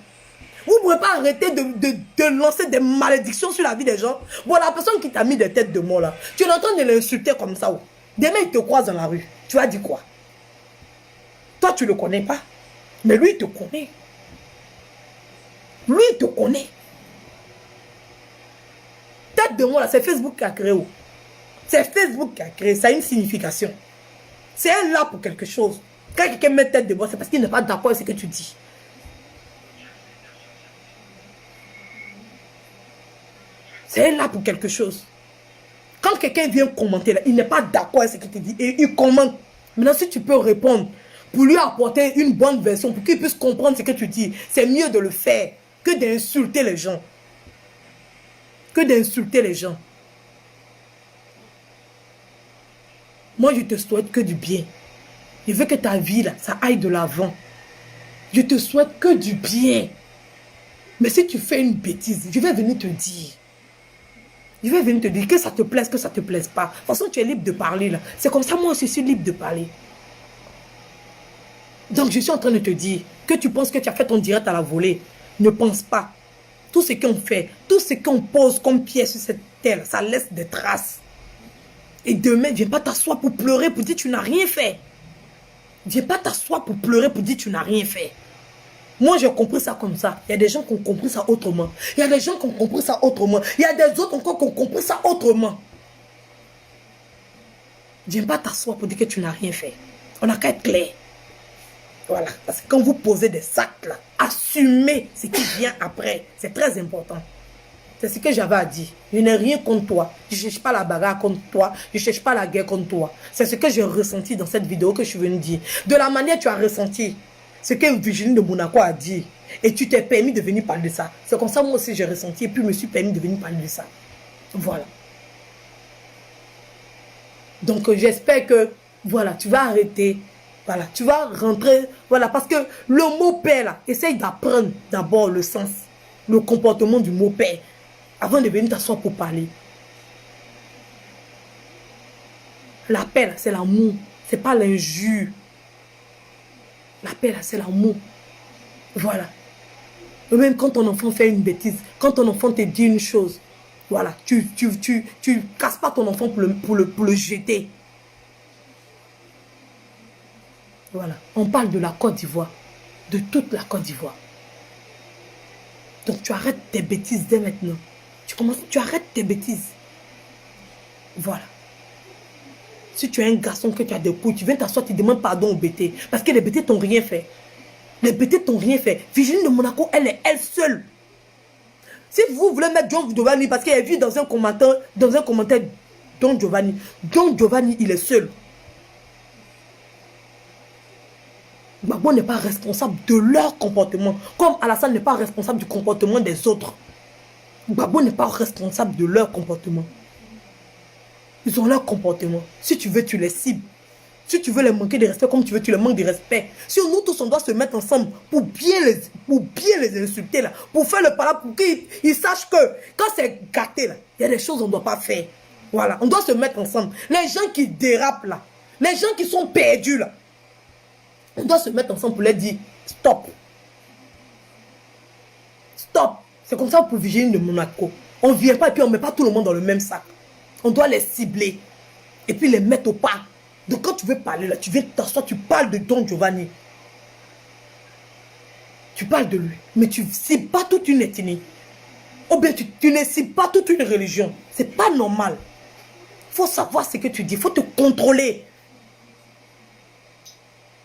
Vous ne pouvez pas arrêter de lancer des malédictions sur la vie des gens. Bon, la personne qui t'a mis des têtes de mort là, tu es en train de l'insulter comme ça. Oh. Demain, il te croise dans la rue. Tu vas dire quoi? Toi, tu ne le connais pas. Mais lui, il te connaît. Lui, il te connaît. Tête de mort là, c'est Facebook qui a créé. Oh. C'est Facebook qui a créé. Ça a une signification. C'est elle là pour quelque chose. Quand quelqu'un met tête de mort, c'est parce qu'il n'est pas d'accord avec ce que tu dis. C'est là pour quelque chose. Quand quelqu'un vient commenter, là, il n'est pas d'accord avec ce qu'il te dit et il commente. Maintenant, si tu peux répondre pour lui apporter une bonne version, pour qu'il puisse comprendre ce que tu dis, c'est mieux de le faire que d'insulter les gens. Que d'insulter les gens. Moi, je te souhaite que du bien. Je veux que ta vie, là, ça aille de l'avant. Je te souhaite que du bien. Mais si tu fais une bêtise, je vais venir te dire. Je vais venir te dire que ça te plaise, que ça te plaise pas. De toute façon, tu es libre de parler là. C'est comme ça, moi aussi, je suis libre de parler. Donc, je suis en train de te dire que tu penses que tu as fait ton direct à la volée. Ne pense pas. Tout ce qu'on fait, tout ce qu'on pose comme pièce sur cette terre, ça laisse des traces. Et demain, viens pas t'asseoir pour pleurer, pour dire que tu n'as rien fait. Viens pas t'asseoir pour pleurer, pour dire que tu n'as rien fait. Moi, j'ai compris ça comme ça. Il y a des gens qui ont compris ça autrement. Il y a des gens qui ont compris ça autrement. Il y a des autres encore qui ont compris ça autrement. Viens pas t'asseoir pour dire que tu n'as rien fait. On n'a qu'à être clair. Voilà. Parce que quand vous posez des actes, là, assumez ce qui vient après. C'est très important. C'est ce que j'avais à dire. Je n'ai rien contre toi. Je ne cherche pas la bagarre contre toi. Je ne cherche pas la guerre contre toi. C'est ce que j'ai ressenti dans cette vidéo que je suis venue dire. De la manière tu as ressenti ce que Virginie de Monaco a dit. Et tu t'es permis de venir parler de ça. C'est comme ça moi aussi j'ai ressenti. Et puis je me suis permis de venir parler de ça. Voilà. Donc j'espère que, voilà, tu vas arrêter. Voilà, tu vas rentrer. Voilà, parce que le mot père là, essaye d'apprendre d'abord le sens, le comportement du mot père. Avant de venir t'asseoir pour parler. La paix, c'est l'amour. C'est pas l'injure. La paix, c'est l'amour. Voilà. Et même quand ton enfant fait une bêtise, quand ton enfant te dit une chose, voilà, tu casses pas ton enfant pour le jeter. Voilà. On parle de la Côte d'Ivoire. De toute la Côte d'Ivoire. Donc tu arrêtes tes bêtises dès maintenant. Tu arrêtes tes bêtises. Voilà. Si tu es un garçon que tu as des couilles, tu viens t'asseoir, tu demandes pardon aux bêtés. Parce que les bêtés t'ont rien fait. Les bêtés t'ont rien fait. Virginie de Monaco, elle est elle seule. Si vous voulez mettre Don Giovanni, parce qu'elle vit dans un commentaire, Don Giovanni. Don Giovanni, il est seul. Gbagbo n'est pas responsable de leur comportement. Comme Alassane n'est pas responsable du comportement des autres. Gbagbo n'est pas responsable de leur comportement. Ils ont leur comportement. Si tu veux, tu les cibles. Si tu veux les manquer de respect comme tu veux, tu les manques de respect. Si nous tous, on doit se mettre ensemble pour bien les insulter, là, pour faire le palabre, pour qu'ils sachent que quand c'est gâté, là, il y a des choses qu'on ne doit pas faire. Voilà, on doit se mettre ensemble. Les gens qui dérapent, là, les gens qui sont perdus, là, on doit se mettre ensemble pour leur dire stop. Stop. C'est comme ça pour Virginie de Monaco. On ne vient pas et puis on ne met pas tout le monde dans le même sac. On doit les cibler et puis les mettre au pas. Donc quand tu veux parler là, tu viens t'asseoir, tu parles de Don Giovanni. Tu parles de lui, mais tu ne cibles pas toute une ethnie. Ou bien tu ne cibles pas toute une religion. C'est pas normal. Il faut savoir ce que tu dis, il faut te contrôler.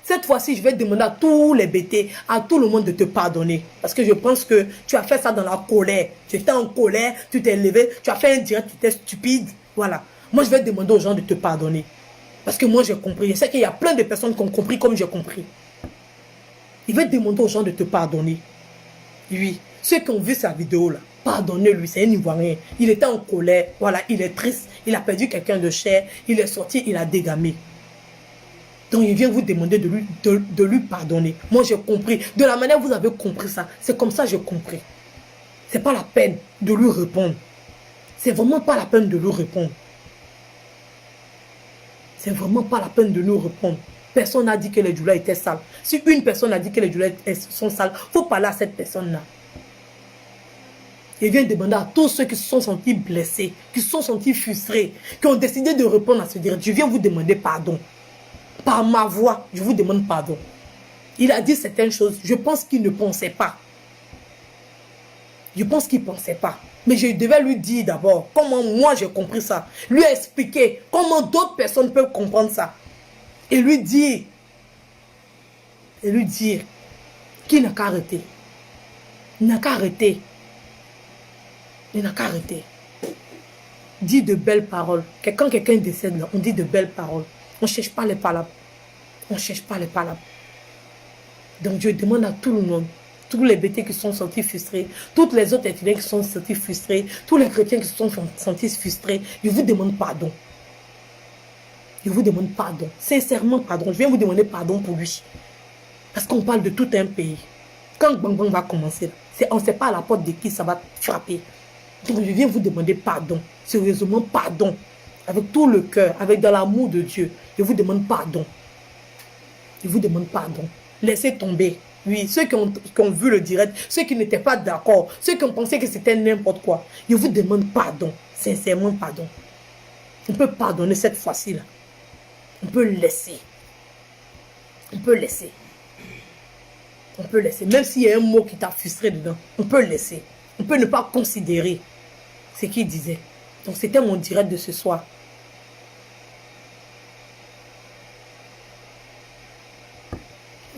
Cette fois-ci, je vais demander à tous les bêtés, à tout le monde de te pardonner. Parce que je pense que tu as fait ça dans la colère. Tu étais en colère, tu t'es levé, tu as fait un direct, tu étais stupide. Voilà. Moi, je vais demander aux gens de te pardonner. Parce que moi, j'ai compris. Je sais qu'il y a plein de personnes qui ont compris comme j'ai compris. Il va demander aux gens de te pardonner. Oui. Ceux qui ont vu sa vidéo, là, pardonnez-lui. C'est un Ivoirien. Il était en colère. Voilà, il est triste. Il a perdu quelqu'un de cher. Il est sorti, il a dégamé. Donc, il vient vous demander de lui pardonner. Moi, j'ai compris. De la manière dont vous avez compris ça, c'est comme ça que j'ai compris. C'est pas la peine de lui répondre. C'est vraiment pas la peine de lui répondre. C'est vraiment pas la peine de nous répondre. Personne n'a dit que les doulas étaient sales. Si une personne a dit que les doulas sont sales, il faut parler à cette personne-là. Il vient demander à tous ceux qui se sont sentis blessés, qui se sont sentis frustrés, qui ont décidé de répondre à ce direct. Je viens vous demander pardon. Par ma voix, je vous demande pardon. Il a dit certaines choses. Je pense qu'il ne pensait pas. Je pense qu'il ne pensait pas. Mais je devais lui dire d'abord comment moi j'ai compris ça. Lui expliquer comment d'autres personnes peuvent comprendre ça. Et lui dire qu'il n'a qu'à arrêter. Il n'a qu'à arrêter. Il n'a qu'à arrêter. Dis de belles paroles. Quand quelqu'un décède là, on dit de belles paroles. On ne cherche pas les palabres. On ne cherche pas les palabres. Donc je demande à tout le monde, tous les bêtés qui sont sentis frustrés, toutes les autres ethnies qui sont sentis frustrés, tous les chrétiens qui se sont sentis frustrés, je vous demande pardon. Je vous demande pardon. Sincèrement pardon. Je viens vous demander pardon pour lui. Parce qu'on parle de tout un pays. Quand Bang Bang va commencer, on ne sait pas à la porte de qui ça va frapper. Donc je viens vous demander pardon. Sérieusement pardon. Avec tout le cœur, avec de l'amour de Dieu. Je vous demande pardon. Je vous demande pardon. Laissez tomber. Oui, ceux qui ont vu le direct, ceux qui n'étaient pas d'accord, ceux qui ont pensé que c'était n'importe quoi. Je vous demande pardon. Sincèrement pardon. On peut pardonner cette fois-ci là. On peut laisser. On peut laisser. On peut laisser. Même s'il y a un mot qui t'a frustré dedans, on peut laisser. On peut ne pas considérer ce qu'il disait. Donc c'était mon direct de ce soir.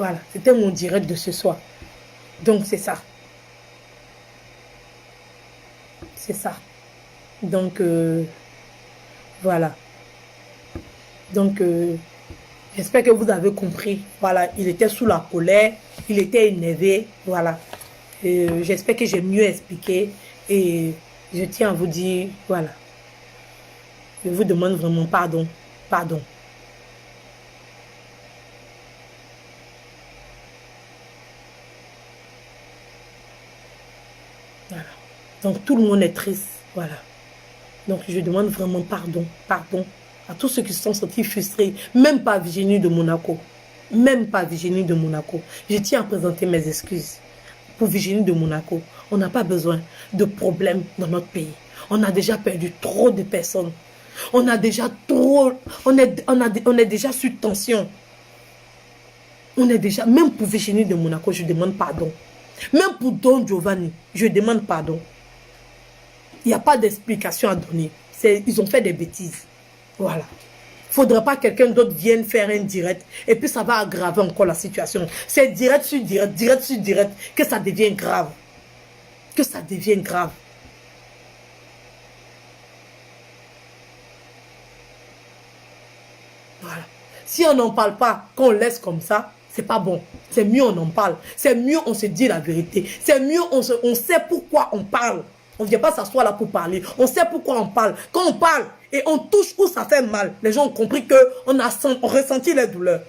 Voilà, c'était mon direct de ce soir. Donc, c'est ça. C'est ça. Donc, voilà. Donc, j'espère que vous avez compris. Voilà, il était sous la colère, il était énervé. Voilà. J'espère que j'ai mieux expliqué. Et je tiens à vous dire, voilà. Je vous demande vraiment pardon. Pardon. Voilà. Donc, tout le monde est triste. Voilà. Donc, je demande vraiment pardon. Pardon à tous ceux qui se sont sentis frustrés. Même pas Virginie de Monaco. Même pas Virginie de Monaco. Je tiens à présenter mes excuses pour Virginie de Monaco. On n'a pas besoin de problèmes dans notre pays. On a déjà perdu trop de personnes. On a déjà trop... On est déjà sous tension. On est déjà... Même pour Virginie de Monaco, je demande pardon. Même pour Don Giovanni, je demande pardon. Il n'y a pas d'explication à donner. Ils ont fait des bêtises. Voilà. Il ne faudrait pas que quelqu'un d'autre vienne faire un direct et puis ça va aggraver encore la situation. C'est direct sur direct, direct sur direct que ça devient grave. Que ça devient grave. Voilà. Si on n'en parle pas, qu'on laisse comme ça, c'est pas bon. C'est mieux on en parle. C'est mieux on se dit la vérité. C'est mieux on sait pourquoi on parle. On ne vient pas s'asseoir là pour parler. On sait pourquoi on parle. Quand on parle et on touche où ça fait mal, les gens ont compris qu'on a ressenti les douleurs.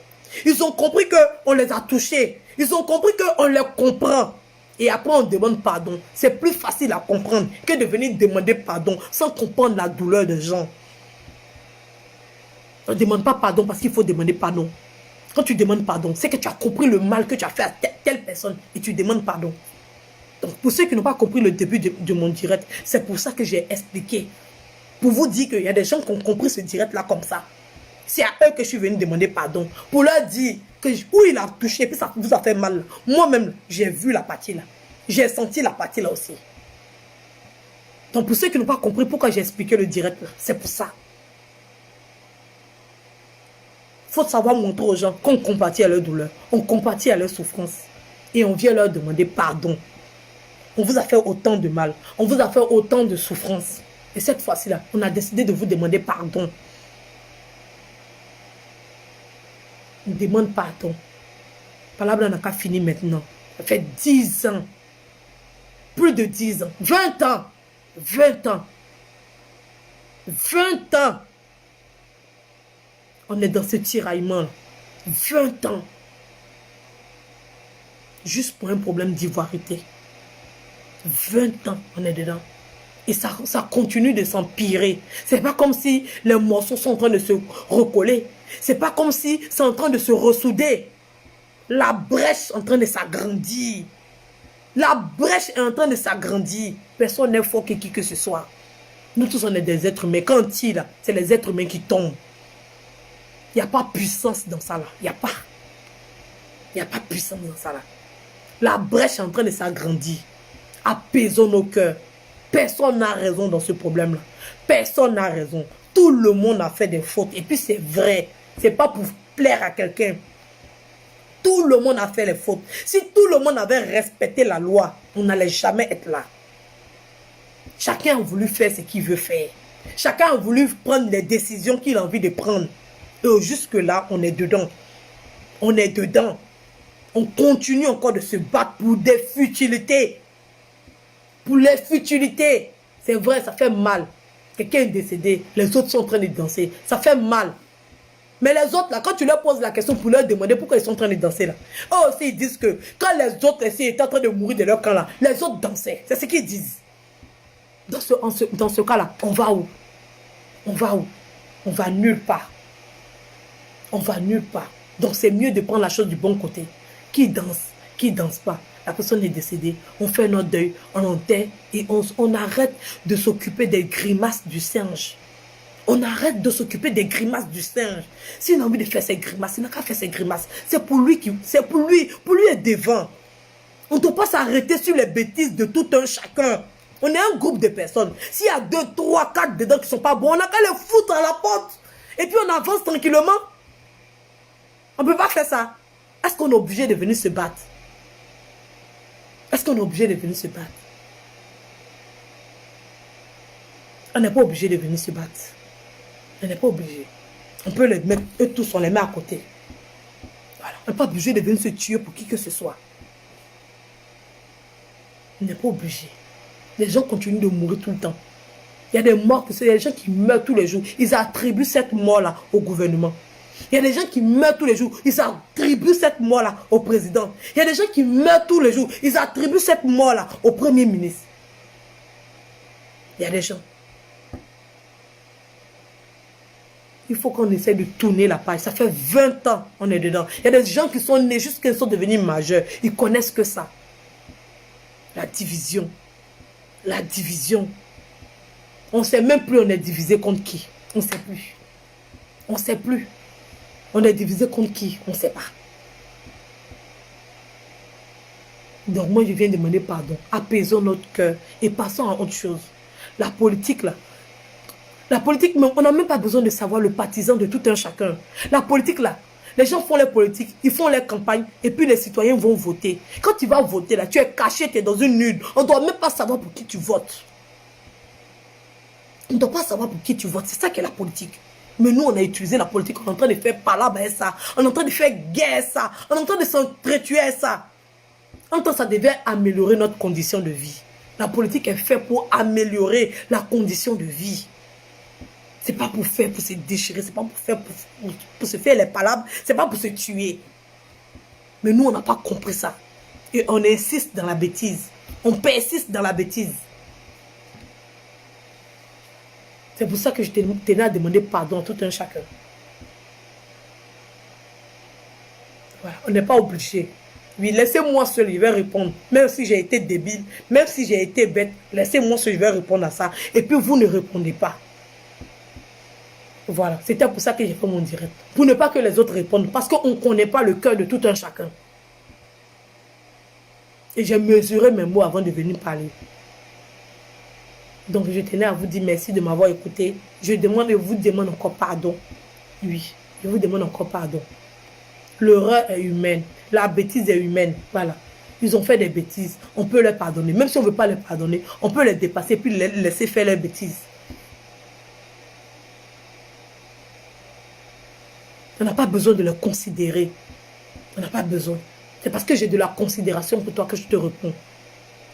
Ils ont compris qu'on les a touchés. Ils ont compris qu'on les comprend. Et après on demande pardon. C'est plus facile à comprendre que de venir demander pardon sans comprendre la douleur des gens. On ne demande pas pardon parce qu'il faut demander pardon. Quand tu demandes pardon, c'est que tu as compris le mal que tu as fait à telle personne et tu demandes pardon. Donc, pour ceux qui n'ont pas compris le début de mon direct, c'est pour ça que j'ai expliqué. Pour vous dire qu'il y a des gens qui ont compris ce direct-là comme ça. C'est à eux que je suis venu demander pardon. Pour leur dire que où il a touché, puis ça vous a fait mal. Moi-même, j'ai vu la partie là. J'ai senti la partie là aussi. Donc, pour ceux qui n'ont pas compris pourquoi j'ai expliqué le direct là, c'est pour ça. Il faut savoir montrer aux gens qu'on compatit à leur douleur. On compatit à leur souffrance. Et on vient leur demander pardon. On vous a fait autant de mal. On vous a fait autant de souffrance. Et cette fois-ci-là, on a décidé de vous demander pardon. On demande pardon. Palabra n'a qu'à finir maintenant. Ça fait 10 ans. Plus de 10 ans. 20 ans. 20 ans. 20 ans. On est dans ce tiraillement. 20 ans. Juste pour un problème d'ivoirité. 20 ans, on est dedans. Et ça continue de s'empirer. C'est pas comme si les morceaux sont en train de se recoller. C'est pas comme si c'est en train de se ressouder. La brèche est en train de s'agrandir. La brèche est en train de s'agrandir. Personne n'est fort que qui que ce soit. Nous tous, on est des êtres humains. Quand on tire, c'est les êtres humains qui tombent. Il n'y a pas puissance dans ça là. Il n'y a pas. Il n'y a pas puissance dans ça là. La brèche est en train de s'agrandir. Apaisons nos cœurs. Personne n'a raison dans ce problème-là. Personne n'a raison. Tout le monde a fait des fautes. Et puis c'est vrai. C'est pas pour plaire à quelqu'un. Tout le monde a fait les fautes. Si tout le monde avait respecté la loi, on n'allait jamais être là. Chacun a voulu faire ce qu'il veut faire. Chacun a voulu prendre les décisions qu'il a envie de prendre. Et jusque-là, on est dedans. On est dedans. On continue encore de se battre pour des futilités. Pour les futilités. C'est vrai, ça fait mal. Quelqu'un est décédé, les autres sont en train de danser. Ça fait mal. Mais les autres, là, quand tu leur poses la question pour leur demander pourquoi ils sont en train de danser, là. Eux aussi, ils disent que quand les autres étaient en train de mourir de leur camp, là, les autres dansaient. C'est ce qu'ils disent. Dans ce cas-là, on va où? On va où? On va nulle part. On va nulle part. Donc, c'est mieux de prendre la chose du bon côté. Qui danse pas. La personne est décédée, on fait notre deuil, on enterre et on arrête de s'occuper des grimaces du singe. On arrête de s'occuper des grimaces du singe. S'il a envie de faire ses grimaces, il n'a qu'à faire ses grimaces. C'est pour lui être devant. On ne doit pas s'arrêter sur les bêtises de tout un chacun. On est un groupe de personnes. S'il y a 2, 3, 4 dedans qui ne sont pas bons, on n'a qu'à les foutre à la porte. Et puis on avance tranquillement. On ne peut pas faire ça. Est-ce qu'on est obligé de venir se battre? Est-ce qu'on est obligé de venir se battre? On n'est pas obligé de venir se battre. On n'est pas obligé. On peut les mettre, eux tous, on les met à côté. Voilà. On n'est pas obligé de venir se tuer pour qui que ce soit. On n'est pas obligé. Les gens continuent de mourir tout le temps. Il y a des morts, il y a des gens qui meurent tous les jours. Ils attribuent cette mort-là au gouvernement. Il y a des gens qui meurent tous les jours. Ils attribuent cette mort-là au président. Il y a des gens qui meurent tous les jours. Ils attribuent cette mort-là au premier ministre. Il y a des gens. Il faut qu'on essaie de tourner la page. Ça fait 20 ans on est dedans. Il y a des gens qui sont nés jusqu'à qu'ils sont devenus majeurs. Ils connaissent que ça. La division. La division. On ne sait même plus on est divisé contre qui. On ne sait plus. On ne sait plus. On est divisé contre qui? On ne sait pas. Donc moi je viens demander pardon. Apaisons notre cœur et passons à autre chose. La politique là. La politique, on n'a même pas besoin de savoir le partisan de tout un chacun. La politique là, les gens font les politiques, ils font les campagnes et puis les citoyens vont voter. Quand tu vas voter là, tu es caché, tu es dans une urne. On ne doit même pas savoir pour qui tu votes. On ne doit pas savoir pour qui tu votes. C'est ça qui est la politique. Mais nous, on a utilisé la politique, on est en train de faire palabre ça. On est en train de faire guerre ça. On est en train de s'entretuer ça. En temps, ça devait améliorer notre condition de vie. La politique est faite pour améliorer la condition de vie. C'est pas pour faire, pour se déchirer, c'est pas pour faire, pour se faire les palabres, c'est pas pour se tuer. Mais nous, on n'a pas compris ça. Et on insiste dans la bêtise. On persiste dans la bêtise. C'est pour ça que je tenais à demander pardon à tout un chacun. Voilà, on n'est pas obligé. Oui, laissez-moi seul, je vais répondre. Même si j'ai été débile, même si j'ai été bête, laissez-moi seul, je vais répondre à ça. Et puis vous ne répondez pas. Voilà, c'était pour ça que j'ai fait mon direct. Pour ne pas que les autres répondent. Parce qu'on ne connaît pas le cœur de tout un chacun. Et j'ai mesuré mes mots avant de venir parler. Donc je tenais à vous dire merci de m'avoir écouté. Je vous demande encore pardon. Oui, je vous demande encore pardon. L'erreur est humaine. La bêtise est humaine. Voilà. Ils ont fait des bêtises. On peut leur pardonner. Même si on ne veut pas les pardonner, on peut les dépasser puis les laisser faire leurs bêtises. On n'a pas besoin de le considérer. On n'a pas besoin. C'est parce que j'ai de la considération pour toi que je te réponds.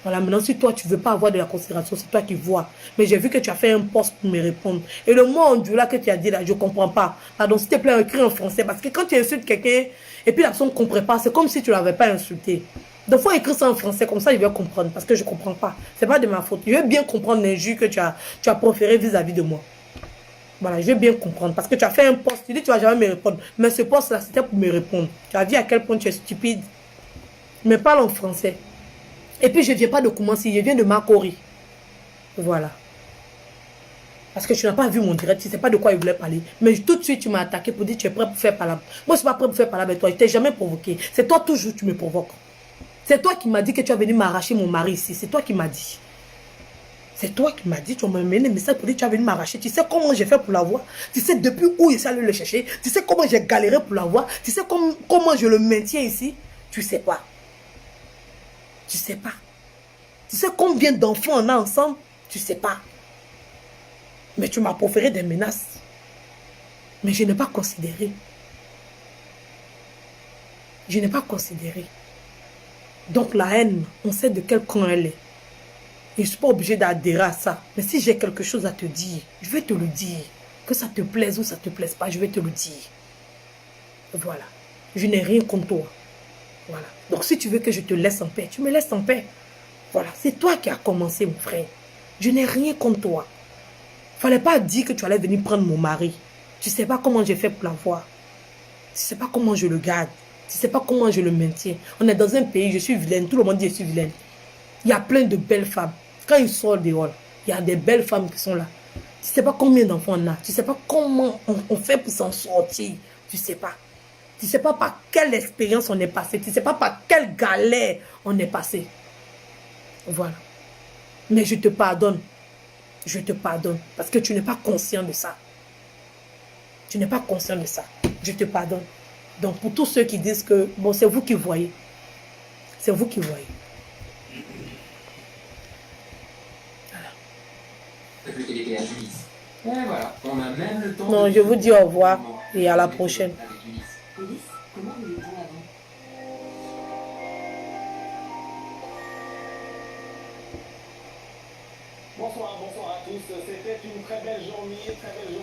Voilà, maintenant, si toi, tu ne veux pas avoir de la considération, c'est toi qui vois. Mais j'ai vu que tu as fait un post pour me répondre. Et le mot ondula que tu as dit là, je ne comprends pas. Pardon, s'il te plaît, écris en français. Parce que quand tu insultes quelqu'un, et puis la personne ne comprend pas, c'est comme si tu ne l'avais pas insulté. Donc, il faut écrire ça en français, comme ça, je vais comprendre. Parce que je ne comprends pas. Ce n'est pas de ma faute. Je vais bien comprendre l'injure que tu as proféré vis-à-vis de moi. Voilà, je vais bien comprendre. Parce que tu as fait un post, tu dis que tu ne vas jamais me répondre. Mais ce post-là, c'était pour me répondre. Tu as vu à quel point tu es stupide. Mais parle en français. Et puis, je ne viens pas de commencer, je viens de Makori. Voilà. Parce que tu n'as pas vu mon direct, tu ne sais pas de quoi il voulait parler. Mais tout de suite, tu m'as attaqué pour dire que tu es prêt pour faire palabre. Moi, je ne suis pas prêt pour faire palabre avec toi. Je ne t'ai jamais provoqué. C'est toi toujours tu me provoques. C'est toi qui m'as dit que tu as venu m'arracher mon mari ici. C'est toi qui m'as dit. C'est toi qui m'as dit, tu m'as mené un message pour dire que tu as venu m'arracher. Tu sais comment j'ai fait pour l'avoir? Tu sais depuis où il s'est allé le chercher? Tu sais comment j'ai galéré pour l'avoir? Tu sais comment je le maintiens ici? Tu ne sais pas. Tu ne sais pas. Tu sais combien d'enfants on a ensemble? Tu ne sais pas. Mais tu m'as proféré des menaces. Mais je n'ai pas considéré. Je n'ai pas considéré. Donc la haine, on sait de quel camp elle est. Et je ne suis pas obligée d'adhérer à ça. Mais si j'ai quelque chose à te dire, je vais te le dire. Que ça te plaise ou ça ne te plaise pas, je vais te le dire. Voilà. Je n'ai rien contre toi. Voilà. Donc si tu veux que je te laisse en paix, tu me laisses en paix. Voilà. C'est toi qui as commencé, mon frère. Je n'ai rien contre toi. Il ne fallait pas dire que tu allais venir prendre mon mari. Tu ne sais pas comment j'ai fait pour l'avoir. Tu ne sais pas comment je le garde. Tu ne sais pas comment je le maintiens. On est dans un pays, je suis vilaine. Tout le monde dit que je suis vilaine. Il y a plein de belles femmes. Quand ils sortent dehors, il y a des belles femmes qui sont là. Tu ne sais pas combien d'enfants on a. Tu ne sais pas comment on fait pour s'en sortir. Tu ne sais pas. Tu ne sais pas par quelle expérience on est passé. Tu ne sais pas par quelle galère on est passé. Voilà. Mais je te pardonne. Je te pardonne. Parce que tu n'es pas conscient de ça. Tu n'es pas conscient de ça. Je te pardonne. Donc, pour tous ceux qui disent que, bon, c'est vous qui voyez. C'est vous qui voyez. Voilà. Voilà, on a même le temps. Non, je vous dis au revoir et à la prochaine. Ulysse, comment vous est-on avant? Bonsoir à tous. C'était une très belle journée,